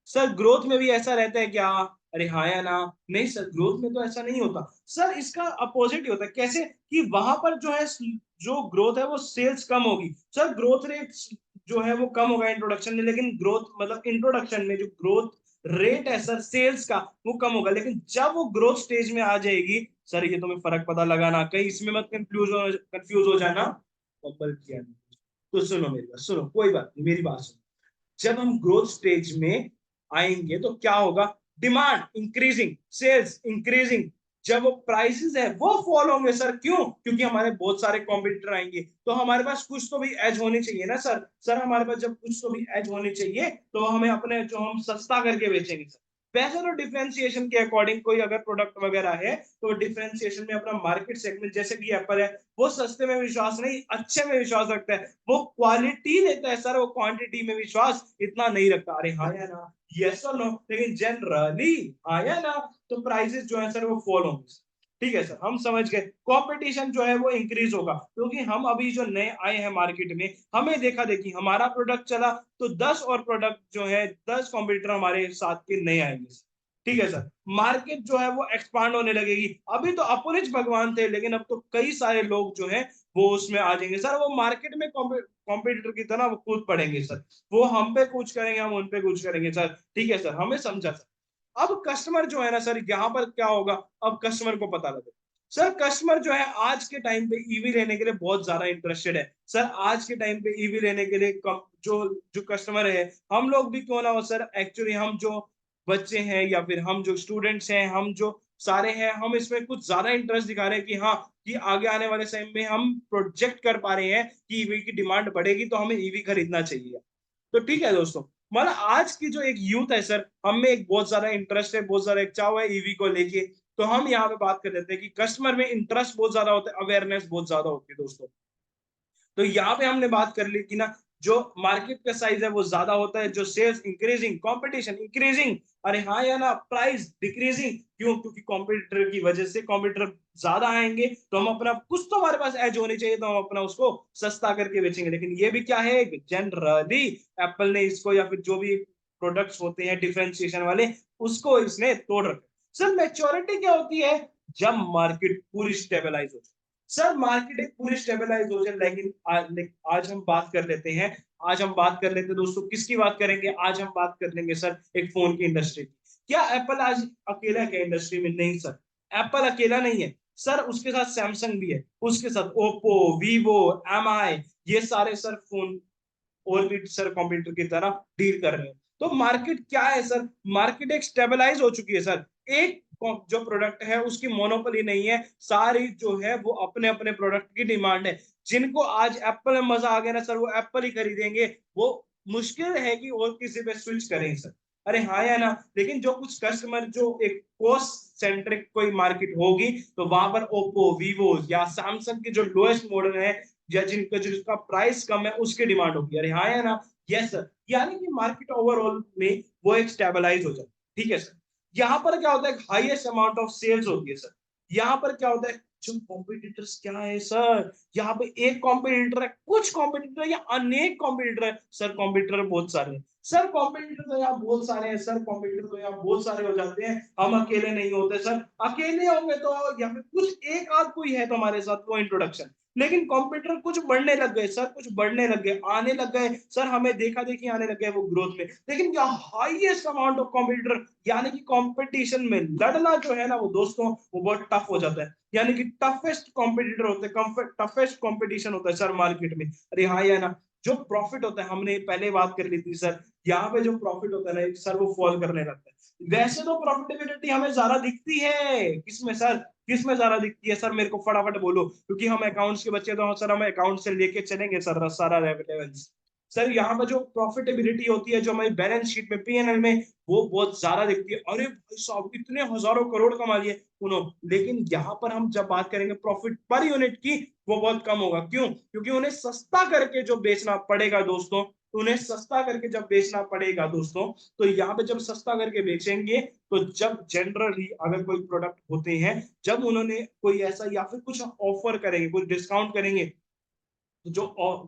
सर ग्रोथ में भी ऐसा रहता है क्या? अरे हाँ या ना? नहीं सर, ग्रोथ में तो ऐसा नहीं होता सर। इसका अपोजिट ही होता है। कैसे? कि वहां पर जो है, जो ग्रोथ है वो सेल्स कम होगी सर। ग्रोथ रेट जो है वो कम होगा इंट्रोडक्शन में, लेकिन ग्रोथ मतलब इंट्रोडक्शन में जो ग्रोथ रेट है सर सेल्स का, वो कम होगा। लेकिन जब वो ग्रोथ स्टेज में आ जाएगी सर, ये तुम्हें फर्क पता लगाना, कहीं इसमें मत कंफ्यूज हो जाना। कंपल किया नहीं। तो सुनो मेरी बात, सुनो, कोई बात नहीं, मेरी बात सुनो। जब हम ग्रोथ स्टेज में आएंगे तो क्या होगा? Demand increasing, sales increasing. जब वो प्राइसेस है वो फॉल होंगे सर। क्यों? क्योंकि हमारे बहुत सारे कॉम्पिटिटर आएंगे, तो हमारे पास कुछ तो भी एज होनी चाहिए ना सर। सर हमारे पास जब कुछ तो भी एज होनी चाहिए, तो हमें अपने जो हम सस्ता करके बेचेंगे सर। वैसे तो डिफरेंशिएशन के अकॉर्डिंग कोई अगर प्रोडक्ट वगैरह है, तो डिफरेंशिएशन में अपना मार्केट सेगमेंट, जैसे कि एप्पल है, वो सस्ते में विश्वास नहीं, अच्छे में विश्वास रखता है। वो क्वालिटी देता है सर, वो क्वांटिटी में विश्वास इतना नहीं रखता। अरे हाँ या ना? यस और नो? लेकिन जनरली हाँ या ना, तो प्राइसेस जो है सर वो फॉल होंगे। ठीक है सर, हम समझ गए। कंपटीशन जो है वो इंक्रीज होगा, क्योंकि हम अभी जो नए आए हैं मार्केट में, हमें देखा देखी हमारा प्रोडक्ट चला, तो 10 और प्रोडक्ट जो है, 10 कॉम्पिटिटर हमारे साथ के नए आएंगे। ठीक है सर, मार्केट जो है वो एक्सपांड होने लगेगी। अभी तो अपुरिच भगवान थे, लेकिन अब तो कई सारे लोग जो है वो उसमें आ जाएंगे सर। वो मार्केट में कॉम्पिटिटर की तरह वो कूद पड़ेंगे सर। वो हम पे कुछ करेंगे, हम उन पे कुछ करेंगे सर। ठीक है सर, हमें समझा सर। अब कस्टमर जो है ना सर, यहाँ पर क्या होगा? अब कस्टमर को पता लगे सर, कस्टमर जो है आज के टाइम पे ईवी लेने के लिए बहुत ज्यादा इंटरेस्टेड है सर। आज के टाइम पे ईवी लेने के लिए जो जो कस्टमर है, हम लोग भी क्यों ना हो सर, एक्चुअली हम जो बच्चे हैं या फिर हम जो स्टूडेंट्स हैं, हम जो सारे हैं, हम इसमें कुछ ज्यादा इंटरेस्ट दिखा रहे हैं कि हाँ, कि आगे आने वाले समय में हम प्रोजेक्ट कर पा रहे हैं कि ईवी की डिमांड बढ़ेगी, तो हमें ईवी खरीदना चाहिए। तो ठीक है दोस्तों, मतलब आज की जो एक यूथ है सर, हम में एक बहुत ज्यादा इंटरेस्ट है, बहुत ज्यादा एक चाव है ईवी को लेके। तो हम यहाँ पे बात कर लेते हैं कि कस्टमर में इंटरेस्ट बहुत ज्यादा होता है, अवेयरनेस बहुत ज्यादा होती है दोस्तों। तो यहाँ पे हमने बात कर ली कि ना, जो मार्केट का साइज है वो ज्यादा होता है, जो सेल्स इंक्रीजिंग, कंपटीशन इंक्रीजिंग, अरे हाँ या ना, प्राइस डिक्रीजिंग, क्यों? क्योंकि कॉम्पिटिटर की वजह से कॉम्पिटिटर ज्यादा आएंगे, तो हम अपना कुछ तो हमारे पास एज होनी चाहिए, तो हम अपना उसको सस्ता करके बेचेंगे। लेकिन ये भी क्या है, जनरली एप्पल ने इसको, या फिर जो भी प्रोडक्ट्स होते हैं डिफरेंशिएशन वाले, उसको इसने तोड़ रखा। सर मैच्योरिटी क्या होती है? जब मार्केट पूरी स्टेबलाइज हो जाए। सर मार्केट एक पूरी स्टेबलाइज हो जाए, लेकिन आज हम बात कर लेते हैं, आज हम बात कर लेते हैं दोस्तों, किसकी बात करेंगे? आज हम बात कर लेंगे सर एक फोन की इंडस्ट्री की। क्या एप्पल आज अकेला है इंडस्ट्री में? नहीं सर, एप्पल अकेला नहीं है सर, उसके साथ सैमसंग भी है, उसके साथ ओप्पो, वीवो, एम आई, ये सारे सर फोन और भी सर कंप्यूटर की तरह डील कर रहे हैं। तो मार्केट क्या है सर? मार्केट एक स्टेबलाइज हो चुकी है सर। एक जो प्रोडक्ट है उसकी मोनोपोली नहीं है, सारी जो है वो अपने अपने प्रोडक्ट की डिमांड है। जिनको आज एप्पल में मजा आ गया ना सर, वो एप्पल ही खरीदेंगे, वो मुश्किल है कि और किसी पे स्विच करें सर। अरे हाँ या ना? लेकिन जो कुछ कस्टमर, जो एक कॉस्ट सेंट्रिक कोई मार्केट होगी, तो वहां पर ओप्पो, वीवो या सैमसंग के जो लोएस्ट मॉडल है, या जिनका जिसका प्राइस कम है, उसकी डिमांड होगी। अरे हाँ या ना? Yes sir. यानी कि मार्केट ओवरऑल में वो एक स्टेबलाइज हो जाए। ठीक है सर। यहाँ पर क्या होता है, हाईएस्ट अमाउंट ऑफ सेल्स होती है सर। यहाँ पर क्या होता है, जो कॉम्पिटिटर्स क्या है सर, यहाँ पे एक कॉम्पिटिटर है, कुछ कॉम्पिटिटर या अनेक कॉम्पिटिटर है सर? कॉम्पिटिटर बहुत सारे हैं सर, कॉम्पिटिटर तो यहाँ बहुत सारे हैं सर, कॉम्पिटिटर तो यहाँ बहुत सारे हो जाते हैं, हम अकेले नहीं होते सर। अकेले होंगे तो यहाँ पे कुछ एक आध कोई है तो हमारे साथ, वो इंट्रोडक्शन। लेकिन कंप्यूटर कुछ बढ़ने लग गए सर, कुछ बढ़ने लग गए, आने लग गए सर, हमें देखा देखी आने लग गए वो ग्रोथ में। लेकिन क्या हाईएस्ट अमाउंट ऑफ कंप्यूटर, यानी कि कंपटीशन में लड़ना जो है ना वो दोस्तों, वो बहुत टफ हो जाता है। यानी कि टफेस्ट कॉम्पिटिटर होते हैं, टफेस्ट कंपटीशन होता है सर मार्केट में। अरे हाँ या ना? जो प्रॉफिट होता है, हमने पहले बात कर ली थी सर, यहाँ पे जो प्रॉफिट होता है ना सर, वो फॉल करने लगता है। वैसे तो प्रॉफिटेबिलिटी हमें ज्यादा दिखती है किसमें सर? किसमें ज्यादा दिखती है सर? मेरे को फटाफट बोलो, क्योंकि हम अकाउंट्स के बच्चे तो सर, हम अकाउंट से लेके चलेंगे सर सारा रेवेन्यू। सर यहाँ पर जो प्रॉफिटेबिलिटी होती है, जो हमारी बैलेंस शीट में, पीएनएल में, वो बहुत ज्यादा दिखती है। अरे भाई साहब, इतने हजारों करोड़ कमा लिए उन्होंने। लेकिन यहाँ पर हम जब बात करेंगे प्रॉफिट पर यूनिट की, वो बहुत कम होगा। क्यों? क्योंकि उन्हें सस्ता करके जो बेचना पड़ेगा दोस्तों, उन्हें सस्ता करके जब बेचना पड़ेगा दोस्तों, तो यहाँ पे जब सस्ता करके बेचेंगे, तो जब जनरली अगर कोई प्रोडक्ट होते हैं, जब उन्होंने कोई ऐसा या फिर कुछ ऑफर करेंगे, कुछ डिस्काउंट करेंगे, तो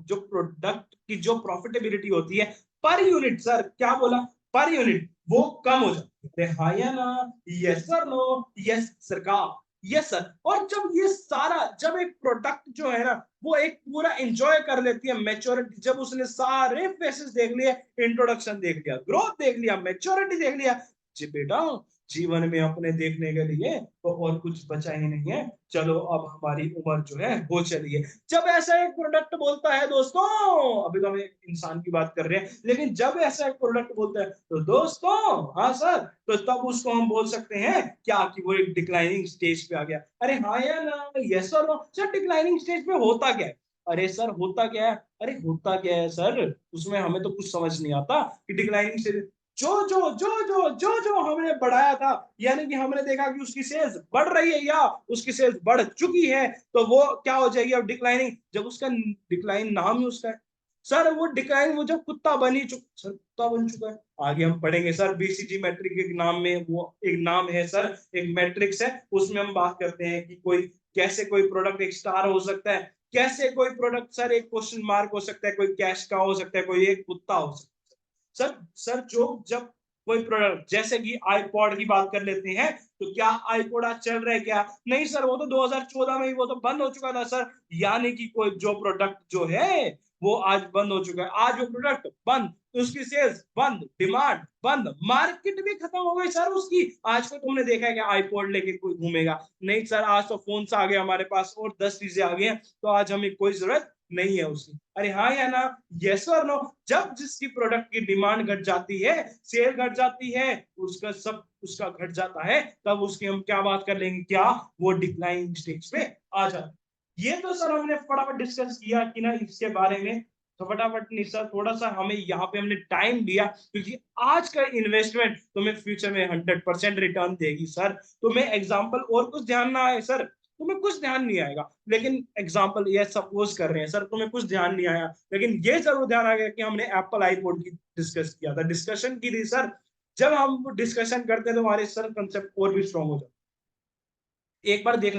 जो प्रोडक्ट की जो प्रॉफिटेबिलिटी होती है पर यूनिट, सर क्या बोला, पर यूनिट, वो कम हो जाती है। हाँ या ना? Yes sir, no? यस सरकार, यस सर। और जब ये सारा, जब एक प्रोडक्ट जो है ना, वो एक पूरा एंजॉय कर लेती है मैच्योरिटी, जब उसने सारे फेसेस देख लिए, इंट्रोडक्शन देख लिया, ग्रोथ देख लिया, मैच्योरिटी देख लिया, जी बेटा, जीवन में अपने देखने के लिए तो और कुछ बचा ही नहीं है। चलो अब हमारी उम्र जो है वो चलिए। जब ऐसा एक प्रोडक्ट बोलता है दोस्तों, अभी तो हम एक इंसान की बात कर रहे हैं, लेकिन जब ऐसा एक प्रोडक्ट बोलता है तो दोस्तों, हाँ सर, तो तब उसको हम बोल सकते हैं क्या, कि वो एक डिक्लाइनिंग स्टेज पे आ गया। अरे हाँ या ना? यस और नो सर? डिक्लाइनिंग स्टेज पे होता क्या है? अरे सर होता क्या है? अरे होता क्या है सर, उसमें हमें तो कुछ समझ नहीं आता कि डिक्लाइनिंग स्टेज, जो हमने बढ़ाया था, यानी कि हमने देखा कि उसकी सेल्स बढ़ रही है या उसकी सेल्स बढ़ चुकी है, तो वो क्या हो जाएगी अब, डिक्लाइनिंग। जब उसका डिक्लाइन नाम ही उसका है सर, वो डिक्लाइन, वो जब कुत्ता बनी चुका सर, कुत्ता बन चुका है। आगे हम पढ़ेंगे सर, बीसीजी मैट्रिक एक नाम में, वो एक नाम है सर, एक मैट्रिक्स है, उसमें हम बात करते हैं कि कोई कैसे कोई प्रोडक्ट एक स्टार हो सकता है, कैसे कोई प्रोडक्ट सर एक क्वेश्चन मार्क हो सकता है, कोई कैश का हो सकता है, कोई एक कुत्ता हो सकता है सर। सर जो जब कोई प्रोडक्ट, जैसे कि आईपॉड की बात कर लेते हैं, तो क्या आईपॉड आज चल रहा है क्या? नहीं सर, वो तो 2014 में ही वो तो बंद हो चुका था सर। यानी कि कोई जो प्रोडक्ट जो है वो आज बंद हो चुका है, आज वो प्रोडक्ट बंद, उसकी सेल्स बंद, डिमांड बंद, मार्केट भी खत्म हो गई सर उसकी। आज को तुमने देखा है कि आईपॉड लेके कोई घूमेगा? नहीं सर, आज तो फोन आ गया हमारे पास और 10 चीजें आ गई हैं, तो आज हमें कोई जरूरत नहीं है उसकी। अरे हाँ या ना? यस और नो? जब जिसकी प्रोडक्ट की डिमांड घट जाती है, सेल घट जाती है, उसका सब उसका घट जाता है, तब उसकी हम क्या बात कर लेंगे, क्या वो डिक्लाइन स्टेज पे आ जाता है। ये तो सर हमने फटाफट डिस्कस किया कि ना इसके बारे में, तो फटाफट नहीं सर, थोड़ा सा हमें यहाँ पे हमने टाइम दिया, क्योंकि आज का इन्वेस्टमेंट तुम्हें फ्यूचर में 100% रिटर्न देगी सर। तुम्हें एग्जाम्पल और कुछ ध्यान ना आए सर, तुम्हें कुछ ध्यान नहीं आएगा। लेकिन एग्जाम्पल ये सपोज कर रहे हैं सर, तुम्हें कुछ ध्यान नहीं आया, लेकिन ये जरूर ध्यान आ गया कि हमने एप्पल आईपोड की डिस्कस किया था, डिस्कशन की थी सर। जब हम डिस्कशन करते हैं तो हमारे सर कंसेप्ट और भी स्ट्रॉन्ग हो जाते हैं। एक बार देख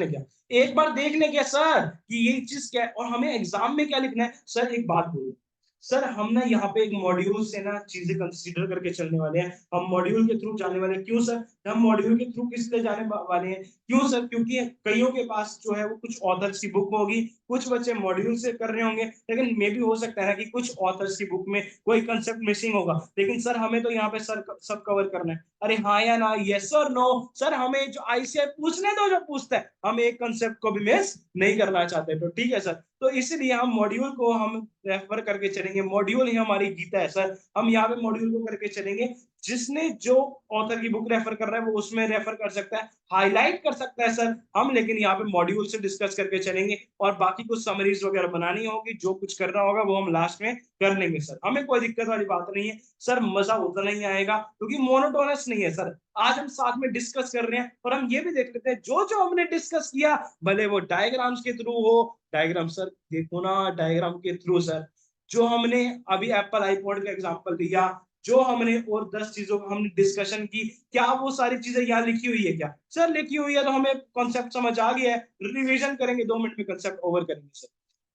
लें क्या सर कि ये चीज क्या है, और हमें एग्जाम में क्या लिखना है सर। एक बात बोलो सर, हम ना यहाँ पे एक मॉड्यूल से ना चीजें कंसीडर करके चलने वाले हैं, हम मॉड्यूल के थ्रू जाने वाले हैं। क्यों सर, हम मॉड्यूल के थ्रू किस लिए जाने वाले हैं? क्यों सर, क्योंकि कईयों के पास जो है वो कुछ ऑथर्स की बुक होगी, कुछ बच्चे मॉड्यूल से कर रहे होंगे, लेकिन मे भी हो सकता है कि कुछ ऑथर्स की बुक में कोई कंसेप्ट मिसिंग होगा। लेकिन सर हमें तो यहाँ पे सर सब कवर करना है। अरे हाँ या ना, यस और नो सर, हमें जो आईसीआई पूछने दो, जो पूछता है हम एक कंसेप्ट को भी मिस नहीं करना चाहते। तो ठीक है सर, तो इसलिए हम मॉड्यूल को हम रेफर करके चलेंगे, मॉड्यूल ही हमारी गीता है सर। हम यहाँ पे मॉड्यूल को करके चलेंगे, जिसने जो ऑथर की बुक रेफर कर रहा है वो उसमें रेफर कर सकता है, हाईलाइट कर सकता है सर हम। लेकिन यहाँ पे मॉड्यूल से डिस्कस करके चलेंगे, और बाकी कुछ समरीज वगैरह बनानी होगी, जो कुछ करना होगा वो हम लास्ट में कर लेंगे सर। हमें कोई दिक्कत वाली बात नहीं है सर, मजा उतना ही आएगा क्योंकि मोनोटोनस नहीं है सर। आज हम साथ में डिस्कस कर रहे हैं, और हम ये भी देख लेते हैं जो जो हमने डिस्कस किया, भले वो डायग्राम्स के थ्रू हो। डायग्राम सर देखो ना, डायग्राम के थ्रू सर, जो हमने अभी एप्पल आईपॉड का एग्जांपल दिया, जो हमने और 10 चीजों का हमने डिस्कशन की, क्या वो सारी चीजें यहाँ लिखी हुई है? क्या सर लिखी हुई है? तो हमें कॉन्सेप्ट समझ आ गया है, रिवीजन करेंगे 2 मिनट में, कॉन्सेप्ट ओवर करेंगे सर।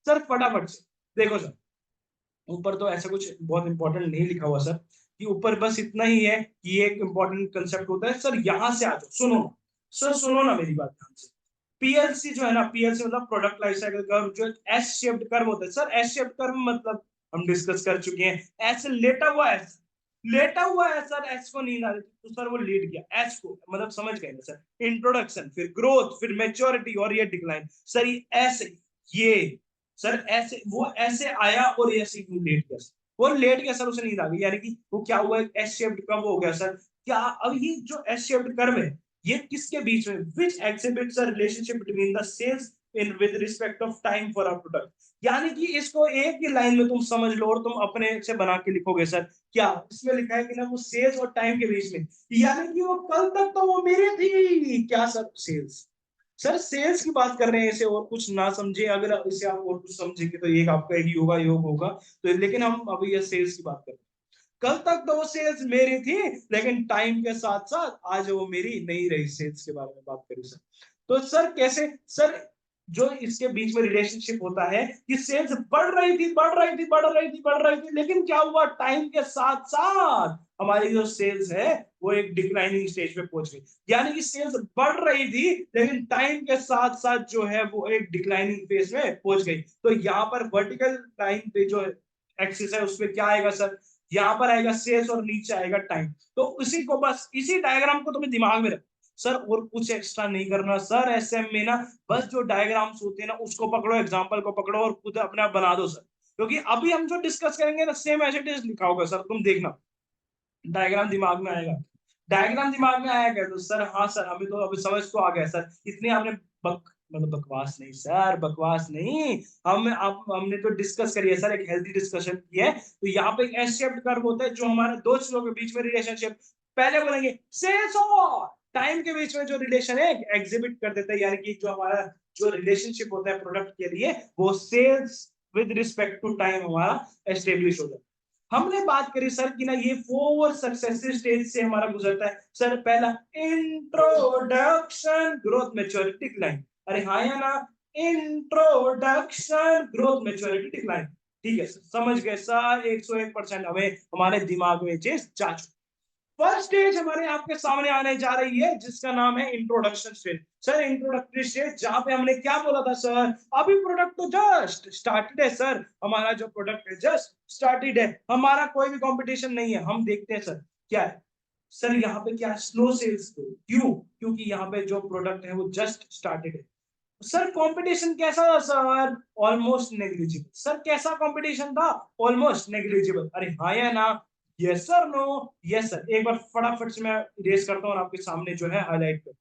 सर फटाफट से देखो सर, ऊपर तो ऐसा कुछ बहुत इंपॉर्टेंट नहीं लिखा हुआ सर, कि ऊपर बस इतना ही है कि ये एक इंपॉर्टेंट कंसेप्ट होता है सर। यहां से आ जाओ, सुनो ना सर, सुनो ना मेरी बात ध्यान से। पीएलसी जो है ना, पीएलसी मतलब प्रोडक्ट लाइफ साइकिल कर्व, जो एस शेप्ड कर्व होता है सर। एस शेप्ड कर्व मतलब हम डिस्कस कर चुके हैं, ऐसे लेटा हुआ है, लेटा हुआ है सर। एस को नींद आ रही थी तो सर वो लेट गया, एस को मतलब समझ गए ना सर। इंट्रोडक्शन, फिर ग्रोथ, फिर मेच्योरिटी, और ये डिक्लाइन सर। ये ऐसे, ये सर ऐसे, वो ऐसे आया और ऐसे ही लेट गया सर। वो लेट गया सर, उसे नींद आ गई, यानी कि वो क्या हुआ, एस शेप्ड कर्व हो गया सर। क्या अब ये जो एस शेप्ड कर्व है, ये किसके बीच में, which exhibits a relationship between the sales in with respect of time for a product. यानी कि इसको एक ही लाइन में तुम समझ लो और तुम अपने से बना के लिखोगे सर। क्या इसमें लिखा है कि ना, वो सेल्स और टाइम के बीच में, यानी कि वो कल तक तो वो मेरी थी, क्या सर, सेल्स। सर सेल्स की बात कर रहे हैं, इसे और कुछ ना समझे, अगर इसे आप और कुछ समझेंगे तो एक आपका एक योगा योग होगा। तो लेकिन हम अभी ये सेल्स की बात कर रहे हैं। कल तक तो वो सेल्स मेरी थी, लेकिन टाइम के साथ साथ आज वो मेरी नहीं रही। सेल्स के बारे में बात करें सर, तो सर कैसे सर, जो इसके बीच में रिलेशनशिप होता है कि सेल्स बढ़ रही थी, बढ़ रही थी, बढ़ रही थी, बढ़ रही थी, लेकिन क्या हुआ, टाइम के साथ साथ हमारी जो सेल्स है वो एक डिक्लाइनिंग स्टेज पे पहुंच गई। यानी कि सेल्स बढ़ रही थी, लेकिन टाइम के साथ साथ जो है वो एक डिक्लाइनिंग फेज में पहुंच गई। तो यहाँ पर वर्टिकल लाइन पे जो एक्सिस है उसमें क्या आएगा सर, यहाँ पर आएगा सेल्स और नीचे आएगा टाइम। तो उसी को, बस इसी डायग्राम को तुम्हें दिमाग में रख सर, और कुछ एक्स्ट्रा नहीं करना सर। एसएम में ना बस जो डायग्राम्स होते हैं ना उसको पकड़ो, एग्जांपल को पकड़ो और खुद अपने आप बना दो सर। क्योंकि अभी हम जो डिस्कस करेंगे ना, सेम एज इट इज लिखा होगा सर, तुम देखना डायग्राम दिमाग में आएगा। डायग्राम दिमाग में आया क्या तो सर, हाँ सर हमें तो अभी समझ तो आ गया सर। इतनी आपने मतलब बकवास नहीं सर, बकवास नहीं। हमने तो डिस्कस करी है सर, एक हेल्दी डिस्कशन की है। तो यहाँ पे एक एस शेप्ड कर्व होता है, जो हमारे दो चीजों के बीच में रिलेशनशिप, पहले बोलेंगे सेल्स और टाइम के बीच में जो रिलेशन है एग्जिबिट कर देता है। यानी कि जो हमारा जो रिलेशनशिप होता है प्रोडक्ट के लिए, वो sales with respect to time हमारा एस्टेब्लिश हो जाता है। हमने बात करी सर कि ना ये 4 सक्सेसिव स्टेज से हमारा गुजरता है सर। पहला इंट्रोडक्शन, ग्रोथ, मैच्योरिटी, डिक्लाइन। अरे हाँ या ना, इंट्रोडक्शन, ग्रोथ, मैच्योरिटी, डिक्लाइन। ठीक है सर, समझ गए सर, 101% हमें हमारे दिमाग में चीज जा चुकी। फर्स्ट स्टेज हमारे आपके सामने आने जा रही है, जिसका नाम है introduction stage. Sir introductory stage, जहां पे हमने क्या बोला था सर, अभी प्रोडक्ट तो जस्ट स्टार्टेड है सर। हमारा जो प्रोडक्ट है जस्ट स्टार्टेड है, हमारा कोई भी कंपटीशन नहीं है। हम देखते हैं सर क्या है सर, यहाँ पे क्या स्लो सेल्स, क्यों, क्योंकि यहाँ पे जो प्रोडक्ट है वो जस्ट स्टार्टेड है। सर कंपटीशन कैसा था सर, ऑलमोस्ट नेग्लिजिबल। सर कैसा कंपटीशन था, ऑलमोस्ट नेग्लिजिबल। अरे हाँ या ना, yes sir, no, yes sir. एक बार फटाफट से मैं इरेज करता हूँ और आपके सामने जो है हाईलाइट कर,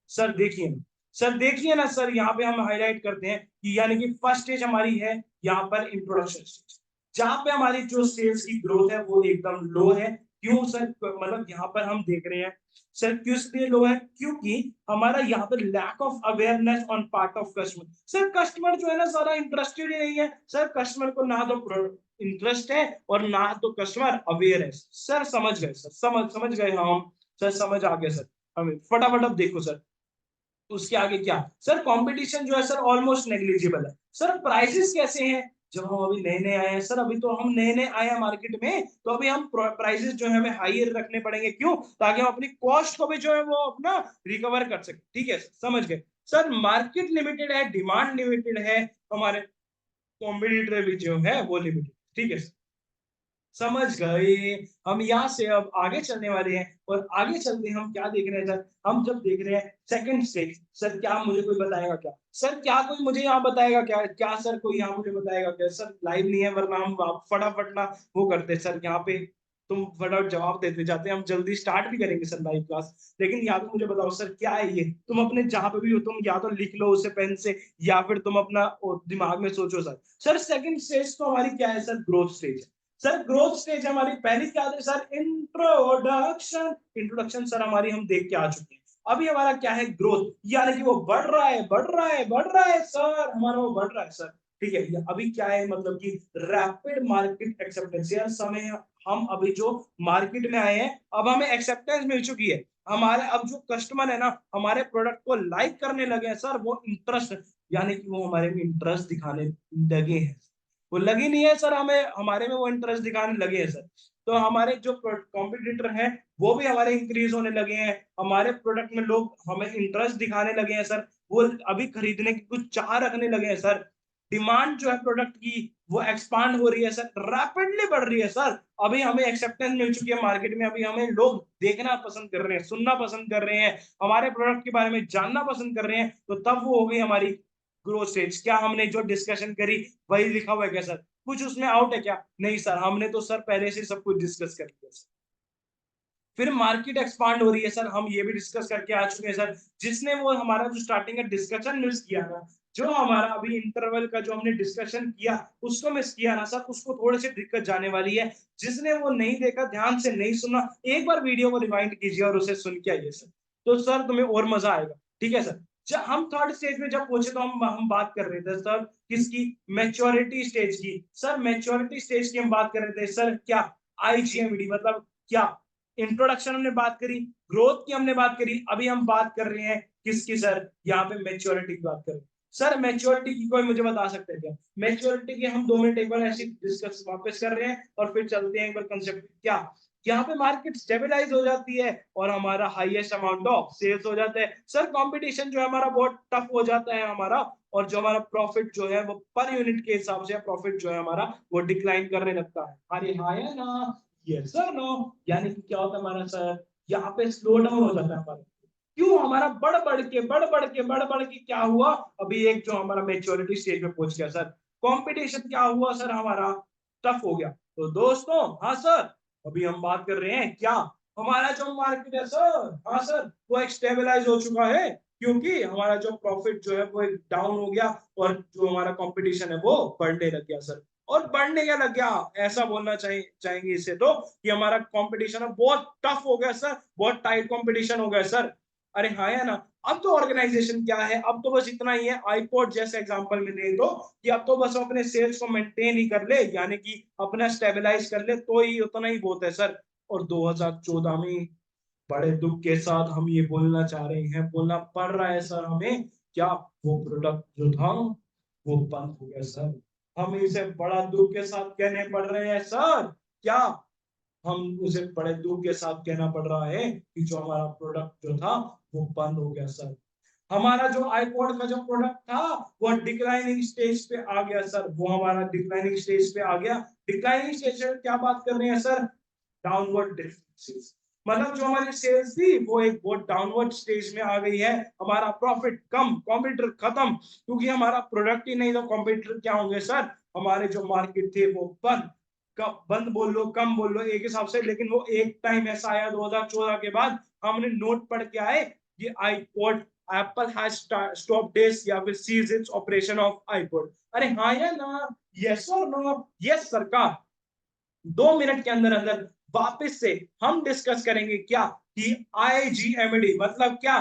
सर देखिए ना, सर देखिए ना सर, यहाँ पे हम हाईलाइट करते हैं कि यानी कि फर्स्ट स्टेज हमारी है यहाँ पर इंट्रोडक्शन स्टेज, जहां पे हमारी जो सेल्स की ग्रोथ है वो एकदम लो है। क्यों सर? मतलब यहाँ पर हम देख रहे हैं सर क्यों इसलिए लो है, क्योंकि हमारा यहाँ पर lack of awareness on part of customer. Sir customer जो है ना सारा इंटरेस्टेड ही नहीं है सर, कस्टमर को ना तो इंटरेस्ट है और ना तो कस्टमर अवेयर है। सर समझ गए सर, समझ गए हम सर, समझ आ गया सर हमें। फटाफट अब देखो सर उसके आगे क्या सर, कंपटीशन जो है सर ऑलमोस्ट नेग्लिजिबल है। सर प्राइसेस कैसे हैं? जब हम अभी नए नए आए हैं सर, अभी तो हम नए नए आए हैं मार्केट में, तो अभी हम प्राइसेस जो है हमें हाई रखने पड़ेंगे। क्यों? ताकि हम अपनी कॉस्ट को भी जो है वो अपना रिकवर कर सके। ठीक है समझ गए सर। मार्केट लिमिटेड है, डिमांड लिमिटेड है, हमारे कॉम्पिटिटर भी जो है वो लिमिटेड। ठीक है समझ गए। हम यहाँ से अब आगे चलने वाले हैं और आगे चलते हम क्या देख रहे हैं सर, हम जब देख रहे हैं सेकंड स्टेज। सर क्या मुझे कोई बताएगा क्या? सर क्या कोई मुझे यहाँ बताएगा क्या? क्या सर कोई यहाँ मुझे बताएगा क्या? सर लाइव नहीं है वरना हम फटाफट ना वो करते सर, यहाँ पे तुम फटाफट जवाब देते जाते, हम जल्दी स्टार्ट भी करेंगे सर लाइव क्लास। लेकिन या तो मुझे बताओ सर क्या है ये, तुम अपने जहां पे भी हो तुम या तो लिख लो उसे पेन से, या फिर तुम अपना दिमाग में सोचो सर। सर सेकंड स्टेज तो हमारी क्या है सर? ग्रोथ स्टेज है सर। ग्रोथ स्टेज हमारी पहली क्या है सर? इंट्रोडक्शन। इंट्रोडक्शन सर हमारी हम देख के आ चुके हैं। अभी हमारा क्या है? ग्रोथ, यानी कि वो बढ़ रहा है बढ़ रहा है बढ़ रहा है सर, हमारा वो बढ़ रहा है सर। ठीक है, ये अभी क्या है मतलब कि रैपिड मार्केट एक्सेप्टेंस, यार समय हम अभी जो मार्केट में आए हैं अब हमें एक्सेप्टेंस मिल चुकी है। हमारे अब जो कस्टमर है ना हमारे प्रोडक्ट को लाइक करने लगे हैं सर, वो इंटरेस्ट यानी कि वो हमारे में इंटरेस्ट दिखाने लगे हैं। वो लगी नहीं है सर हमें, हमारे में वो इंटरेस्ट दिखाने लगे हैं सर। तो हमारे जो कॉम्पिटिटर हैं वो भी हमारे इंक्रीज होने लगे हैं, हमारे प्रोडक्ट में लोग हमें इंटरेस्ट दिखाने लगे हैं सर, वो अभी खरीदने की कुछ चाह रखने लगे हैं सर। डिमांड जो है प्रोडक्ट की वो एक्सपांड हो रही है सर, रैपिडली बढ़ रही है सर। अभी हमें एक्सेप्टेंस मिल चुकी है मार्केट में, अभी हमें लोग देखना पसंद कर रहे हैं, सुनना पसंद कर रहे हैं, हमारे प्रोडक्ट के बारे में जानना पसंद कर रहे हैं। तो तब वो हो गई हमारी ग्रोथ स्टेज। क्या हमने जो डिस्कशन करी वही लिखा हुआ है क्या सर? कुछ उसमें आउट है क्या? नहीं सर, हमने तो सर पहले से सब कुछ डिस्कस कर लिया सर। फिर मार्केट एक्सपांड हो रही है सर, हम ये भी डिस्कस करके आ चुके हैं सर। जिसने वो हमारा जो स्टार्टिंग का डिस्कशन मिस किया ना, जो हमारा अभी इंटरवल का जो हमने डिस्कशन किया उसको मिस किया ना सर, उसको थोड़ी सी दिक्कत जाने वाली है। जिसने वो नहीं देखा, ध्यान से नहीं सुना, एक बार वीडियो को रिवाइंड कीजिए और उसे सुन के आइए सर, तो सर तुम्हें और मजा आएगा। ठीक है सर। जब हम थर्ड स्टेज में जब पहुंचे तो हम बात कर रहे थे सर किसकी? मैच्योरिटी स्टेज की। सर मैच्योरिटी स्टेज की हम बात कर रहे थे सर, क्या आईजीएमडी मतलब क्या? इंट्रोडक्शन हमने बात करी, ग्रोथ की हमने बात करी, अभी हम बात कर रहे हैं किसकी सर? यहाँ पे मैच्योरिटी की बात कर रहे हैं सर। मैच्योरिटी की कोई मुझे बता सकते हैं क्या? मैच्योरिटी की हम 2 मिनट एक बार ऐसे डिस्कस वापस कर रहे हैं और फिर चलते हैं एक बार कंसेप्ट। क्या यहाँ पे मार्केट स्टेबलाइज हो जाती है और हमारा हाईएस्ट अमाउंट ऑफ सेल्स हो जाता है सर। कंपटीशन जो है हमारा बहुत टफ हो जाता है हमारा, और जो हमारा प्रॉफिट जो है वो पर यूनिट के हिसाब से प्रॉफिट जो है हमारा वो डिक्लाइन करने लगता है। अरे हाँ या ना? Yes sir no? यानी कि क्या होता है हमारा सर, यहाँ पे स्लो डाउन हो जाता है हमारा। क्यों? हमारा बढ़ बढ़ के क्या हुआ? अभी एक जो हमारा मेच्योरिटी स्टेज पे पहुंच गया सर, कंपटीशन क्या हुआ सर हमारा? टफ हो गया। तो दोस्तों हाँ सर, अभी हम बात कर रहे हैं क्या? हमारा जो मार्केट है सर, हाँ सर, वो एक स्टेबलाइज हो चुका है, क्योंकि हमारा जो प्रॉफिट जो है वो एक डाउन हो गया और जो हमारा कंपटीशन है वो बढ़ने लग गया सर। और बढ़ने क्या लग गया, ऐसा बोलना चाहेंगे इसे तो, कि हमारा कंपटीशन है बहुत टफ हो गया सर, बहुत टाइट कंपटीशन हो गया सर। अरे हाँ या ना? अब तो ऑर्गेनाइजेशन क्या है, अब तो बस इतना ही है, आईपॉड जैसे एग्जांपल में दे दो कि अब तो बस अपने सेल्स को मेंटेन ही कर ले, यानी कि अपना स्टेबलाइज कर ले, तो ही उतना ही बहुत है सर। और 2014 में बड़े दुख के साथ हम ये बोलना चाह रहे हैं, बोलना पड़ रहा है सर हमें, क्या वो प्रोडक्ट जो था वो बंद हो गया सर। हम इसे बड़ा दुख के साथ कहने पड़ रहे हैं सर, क्या हम उसे बड़े दुख के साथ कहना पड़ रहा है कि जो हमारा प्रोडक्ट जो था वो बंद हो गया सर। हमारा जो आईपॉड का जो प्रोडक्ट था वो डिक्लाइनिंग स्टेज पे आ गया सर, वो हमारा डिक्लाइनिंग स्टेज पे आ गया। डिक्लाइनिंग स्टेज पे क्या बात कर रहे हैं सर? डाउनवर्ड डिफरेंसेस, मतलब जो हमारी सेल्स थी वो एक बहुत डाउनवर्ड स्टेज में आ गई है। हमारा प्रॉफिट कम, कॉम्पिटिटर खत्म, क्योंकि हमारा प्रोडक्ट ही नहीं, तो कॉम्पिटिटर क्या होंगे सर? हमारे जो मार्केट थे वो बंद। कब बंद बोल लो कम बोल लो एक हिसाब से, लेकिन वो एक टाइम ऐसा आया 2014 के बाद, हमने नोट पढ़ के आए ये iPod, Apple has stop this या फिर cease its operation of iPod. अरे हाँ या ना? यस और नो? यस सरकार, 2 मिनट के अंदर अंदर वापस से हम डिस्कस करेंगे क्या कि IGMD मतलब क्या,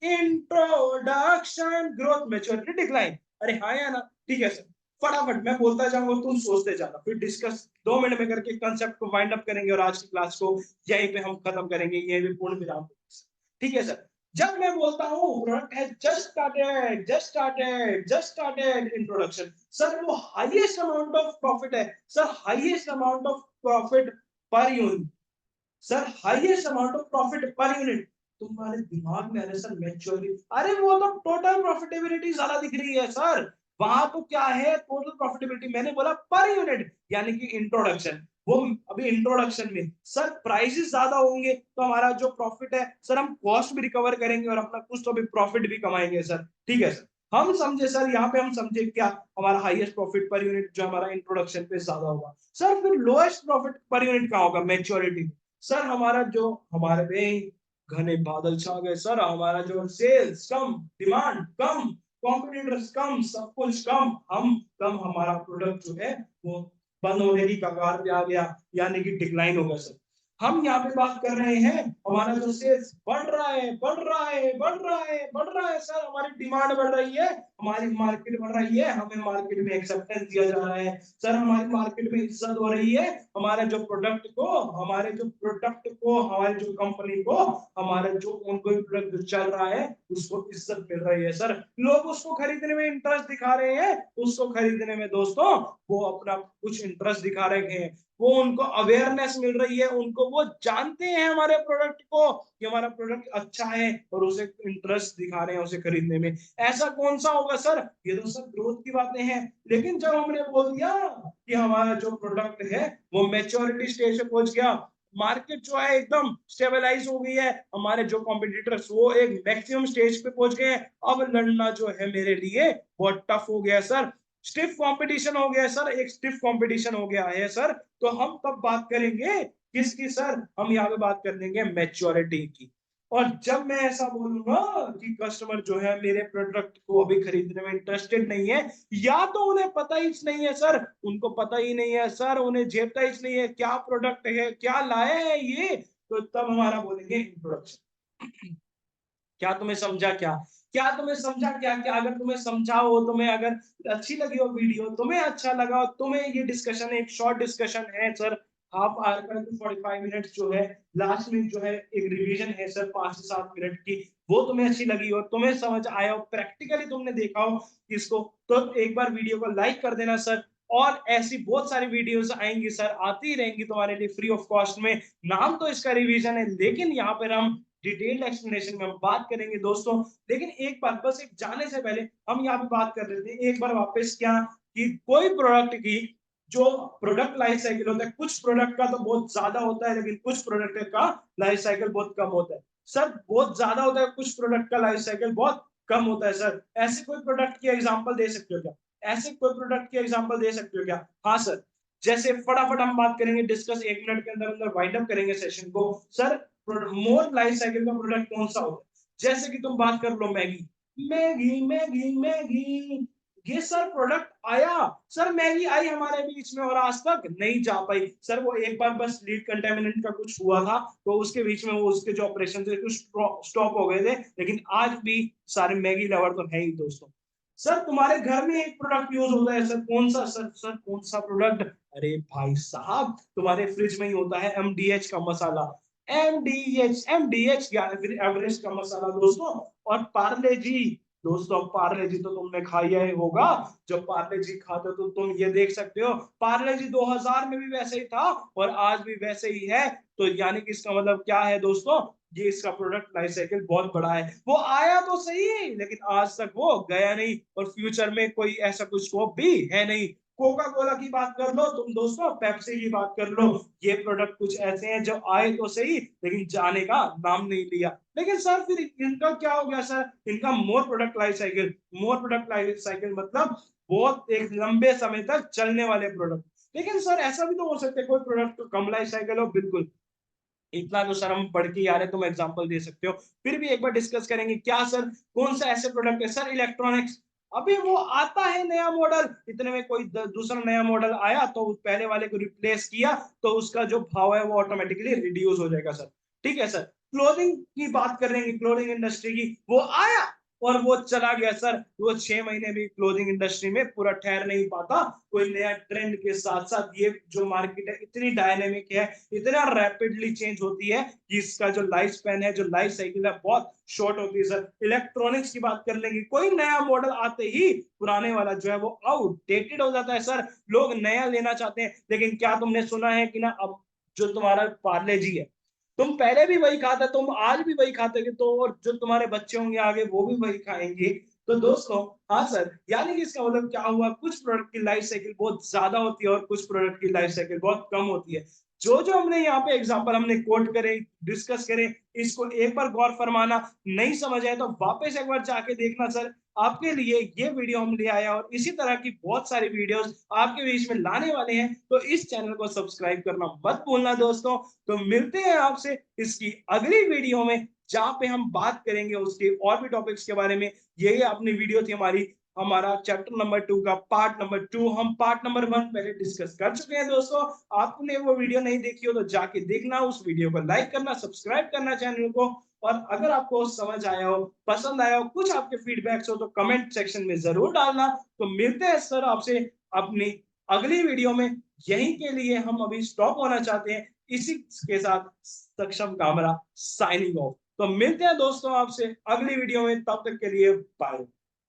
इंट्रोडक्शन ग्रोथ मैच्योरिटी डिक्लाइन। अरे हाँ या ना, ठीक है सर, फटाफट मैं बोलता जाऊंगा, तुम सोचते जाना, फिर डिस्कस 2 मिनट में करके कंसेप्ट को वाइंड अप करेंगे और आज की क्लास को यहीं पे हम खत्म करेंगे, यहीं पे पूर्ण विराम। ठीक है सर, जब मैं बोलता हूँ product has just started introduction, sir वो हाईएस्ट अमाउंट ऑफ प्रॉफिट है sir, highest amount of profit per unit, sir highest amount of profit per unit. तुम्हारे दिमाग में अरे सर मैच्योरिटी, अरे वो तो टोटल प्रॉफिटेबिलिटी ज्यादा दिख रही है सर, वहां तो क्या है टोटल प्रॉफिटेबिलिटी, मैंने बोला पर यूनिट यानी कि इंट्रोडक्शन, वो अभी इंट्रोडक्शन में सर प्राइसेस ज्यादा होंगे तो हमारा जो प्रॉफिट है सर, हम कॉस्ट भी रिकवर करेंगे और अपना कुछ तो भी प्रॉफिट भी कमाएंगे सर। ठीक है सर, हम समझे सर, यहाँ पे हम समझे क्या, हमारा हाईएस्ट प्रॉफिट पर यूनिट जो हमारा इंट्रोडक्शन पे ज्यादा होगा सर, फिर लोएस्ट प्रॉफिट पर यूनिट कहाँ होगा, मैच्योरिटी। सर हमारा जो, हमारे में घने बादल छा गए सर, हमारा जो सेल्स कम, डिमांड कम, कॉम्पिटिटर्स कम, सब कुछ कम, हम कम, हमारा प्रोडक्ट जो है वो बंद होने की कगार पे आ गया, यानी कि डिक्लाइन होगा सर। हम यहाँ पे बात कर रहे हैं हमारा जो सेल्स बढ़ रहा है, बढ़ रहा है, बढ़ रहा है, बढ़ रहा है सर, हमारी डिमांड बढ़ रही है, हमारी मार्केट बढ़ रही है, हमें मार्केट में एक्सेप्टेंस दिया जा रहा है सर, हमारी मार्केट में इज्जत हो रही है, हमारे जो प्रोडक्ट को, हमारे जो प्रोडक्ट को, हमारी जो कंपनी को, हमारा जो ऑनगोइंग प्रोडक्ट जो चल रहा है उसको इज्जत मिल रही है सर, लोग उसको खरीदने में इंटरेस्ट दिखा रहे हैं, उसको खरीदने में दोस्तों वो अपना कुछ इंटरेस्ट दिखा रहे हैं, वो उनको अवेयरनेस मिल रही है, उनको वो जानते हैं हमारे प्रोडक्ट को कि हमारा प्रोडक्ट अच्छा है और उसे इंटरेस्ट दिखा रहे हैं उसे खरीदने में। ऐसा कौन सा होगा सर, ये तो सब ग्रोथ की बातें हैं। लेकिन जब हमने बोल दिया कि हमारा जो प्रोडक्ट है वो मैच्योरिटी स्टेज पे पहुंच गया, मार्केट जो है एकदम स्टेबलाइज हो गई है, हमारे जो कॉम्पिटिटर्स वो एक मैक्सिमम स्टेज पे पहुंच गए, अब लड़ना जो है मेरे लिए बहुत टफ हो गया सर, स्टिफ कंपटीशन हो गया सर, एक स्टिफ कंपटीशन हो गया है सर। तो हम तब बात करेंगे किसकी सर, हम यहाँ पे बात कर लेंगे मैच्योरिटी की। और जब मैं ऐसा बोलूंगा कि कस्टमर जो है मेरे प्रोडक्ट को अभी खरीदने में इंटरेस्टेड नहीं है, या तो उन्हें पता ही नहीं है सर, उनको पता ही नहीं है सर, उन्हें झेपता ही नहीं है क्या प्रोडक्ट है, क्या लाए है ये, तो तब हमारा बोलेंगे इंट्रोडक्शन। क्या तुम्हें समझा क्या, क्या तुम्हें समझा क्या, क्या अगर तुम्हें समझा हो, तुम्हें अगर अच्छी लगी हो वीडियो, तुम्हें अच्छा लगा हो, तुम्हें ये डिस्कशन एक शॉर्ट डिस्कशन है सर, हाफ आवर का 45 मिनट जो है, लास्ट में जो है एक रिवीजन है सर 5 से 7 मिनट की, वो तुम्हें अच्छी लगी हो, तुम्हें समझ आया हो, प्रैक्टिकली तुमने देखा हो इसको, तो एक बार वीडियो को लाइक कर देना सर। और ऐसी बहुत सारी वीडियोस आएंगी सर, आती रहेंगी तुम्हारे लिए फ्री ऑफ कॉस्ट में, नाम तो इसका रिवीजन है, लेकिन यहाँ पर हम डिटेल्ड एक्सप्लेनेशन में हम बात करेंगे दोस्तों। लेकिन एक बार बस एक जाने से पहले हम यहाँ पे बात कर रहे थे एक बार वापस क्या, कि कोई प्रोडक्ट की जो प्रोडक्ट लाइफ साइकिल होता है, कुछ प्रोडक्ट का तो बहुत ज्यादा होता है लेकिन कुछ प्रोडक्ट का लाइफ साइकिल बहुत कम होता है सर, बहुत ज्यादा होता है, कुछ प्रोडक्ट का लाइफ साइकिल बहुत कम होता है सर। ऐसे कोई प्रोडक्ट की एग्जांपल दे सकते हो क्या, ऐसे कोई प्रोडक्ट की एग्जांपल दे सकते हो क्या? हाँ सर, जैसे फटाफट हम बात करेंगे, डिस्कस 1 मिनट के अंदर अंदर वाइंड अप करेंगे सेशन को सर। मोर लाइफ साइकिल का प्रोडक्ट कौन सा होता है, जैसे कि तुम बात कर लो मैगी, मैगी मैगी मैगी, ये सर प्रोडक्ट आया सर, मैगी आई हमारे बीच में और आज तक नहीं जा पाई सर, वो एक बार बस लीड कंटेमिनेंट का कुछ हुआ था तो उसके बीच में वो उसके जो ऑपरेशन थे कुछ स्टॉप हो गए थे, लेकिन आज भी सारे मैगी लवर तो है ही दोस्तों। सर तुम्हारे घर में एक प्रोडक्ट यूज होता है सर, कौन सा सर, सर कौन सा प्रोडक्ट, अरे भाई साहब तुम्हारे फ्रिज में ही होता है एमडीएच का मसाला, एमडीएच या फिर एवरेस्ट का मसाला दोस्तों। और पार्ले जी दोस्तों, पार्ले जी तो तुमने खाया ही होगा, जब पार्ले जी खाते हो तो तुम ये देख सकते हो पार्ले जी 2000 में भी वैसे ही था और आज भी वैसे ही है, तो यानी कि इसका मतलब क्या है दोस्तों, ये इसका प्रोडक्ट लाइफ साइकिल बहुत बड़ा है, वो आया तो सही लेकिन आज तक वो गया नहीं और फ्यूचर में कोई ऐसा कुछ स्कोप भी है नहीं। कोका कोला की बात कर लो तुम दोस्तों, पेप्सी की बात कर लो, ये प्रोडक्ट कुछ ऐसे हैं जो आए तो सही लेकिन जाने का नाम नहीं लिया। लेकिन सर फिर इनका क्या हो गया सर, इनका more product life cycle, more product life cycle मतलब बहुत एक लंबे समय तक चलने वाले प्रोडक्ट। लेकिन सर ऐसा भी तो हो सकता है कोई प्रोडक्ट तो कम लाइफ साइकिल हो, बिल्कुल इतना तो सर हम पढ़ के आ रहे तुम एग्जांपल दे सकते हो, फिर भी एक बार डिस्कस करेंगे क्या सर, कौन सा ऐसे प्रोडक्ट है सर, इलेक्ट्रॉनिक्स, अभी वो आता है नया मॉडल, इतने में कोई दूसरा नया मॉडल आया तो पहले वाले को रिप्लेस किया, तो उसका जो भाव है वो ऑटोमेटिकली रिड्यूस हो जाएगा सर। ठीक है सर। क्लोथिंग की बात कर रहे हैं, क्लोथिंग इंडस्ट्री की, वो आया और वो चला गया सर। वो 6 महीने भी क्लोथिंग इंडस्ट्री में पूरा ठहर नहीं पाता। कोई नया ट्रेंड के साथ साथ ये जो मार्केट है इतनी डायनेमिक है, इतना रैपिडली चेंज होती है कि इसका जो लाइफ स्पैन है, जो लाइफ साइकिल है, बहुत शॉर्ट होती है सर। इलेक्ट्रॉनिक्स की बात कर लेंगे, कोई नया मॉडल आते ही पुराने वाला जो है वो आउटडेटेड हो जाता है सर। लोग नया लेना चाहते हैं, लेकिन क्या तुमने सुना है कि ना, अब जो तुम्हारा पार्ले जी है, तुम पहले भी वही खाते, तुम आज भी वही खाते, तो और जो तुम्हारे बच्चे होंगे आगे वो भी वही खाएंगे। तो दोस्तों, हाँ सर, यानी कि इसका मतलब क्या हुआ, कुछ प्रोडक्ट की लाइफ साइकिल बहुत ज्यादा होती है और कुछ प्रोडक्ट की लाइफ साइकिल बहुत कम होती है। जो जो हमने यहाँ पे एग्जांपल हमने कोट करे, डिस्कस करे, इसको एक बार गौर फरमाना, नहीं समझ आए तो वापस एक बार जाके देखना सर। आपके लिए ये वीडियो हम ले आया और इसी तरह की बहुत सारी वीडियोस आपके बीच में लाने वाले हैं, तो इस चैनल को सब्सक्राइब करना मत भूलना दोस्तों। तो मिलते हैं आपसे इसकी अगली वीडियो में, जहां पे हम बात करेंगे उसके और भी टॉपिक्स के बारे में। यही अपनी वीडियो थी हमारी, हमारा चैप्टर नंबर 2 का पार्ट नंबर 2। हम पार्ट नंबर 1 पहले डिस्कस कर चुके हैं दोस्तों। आपने वो वीडियो नहीं देखी हो तो जाके देखना, उस वीडियो को लाइक करना, सब्सक्राइब करना चैनल को। और अगर आपको समझ आया हो, पसंद आया हो, कुछ आपके फीडबैक्स हो तो कमेंट सेक्शन में जरूर डालना। तो मिलते हैं सर आपसे अपनी अगली वीडियो में। यहीं के लिए हम अभी स्टॉप होना चाहते हैं। इसी के साथ सक्षम कामरा साइनिंग ऑफ। तो मिलते हैं दोस्तों आपसे अगली वीडियो में, तब तक के लिए बाय।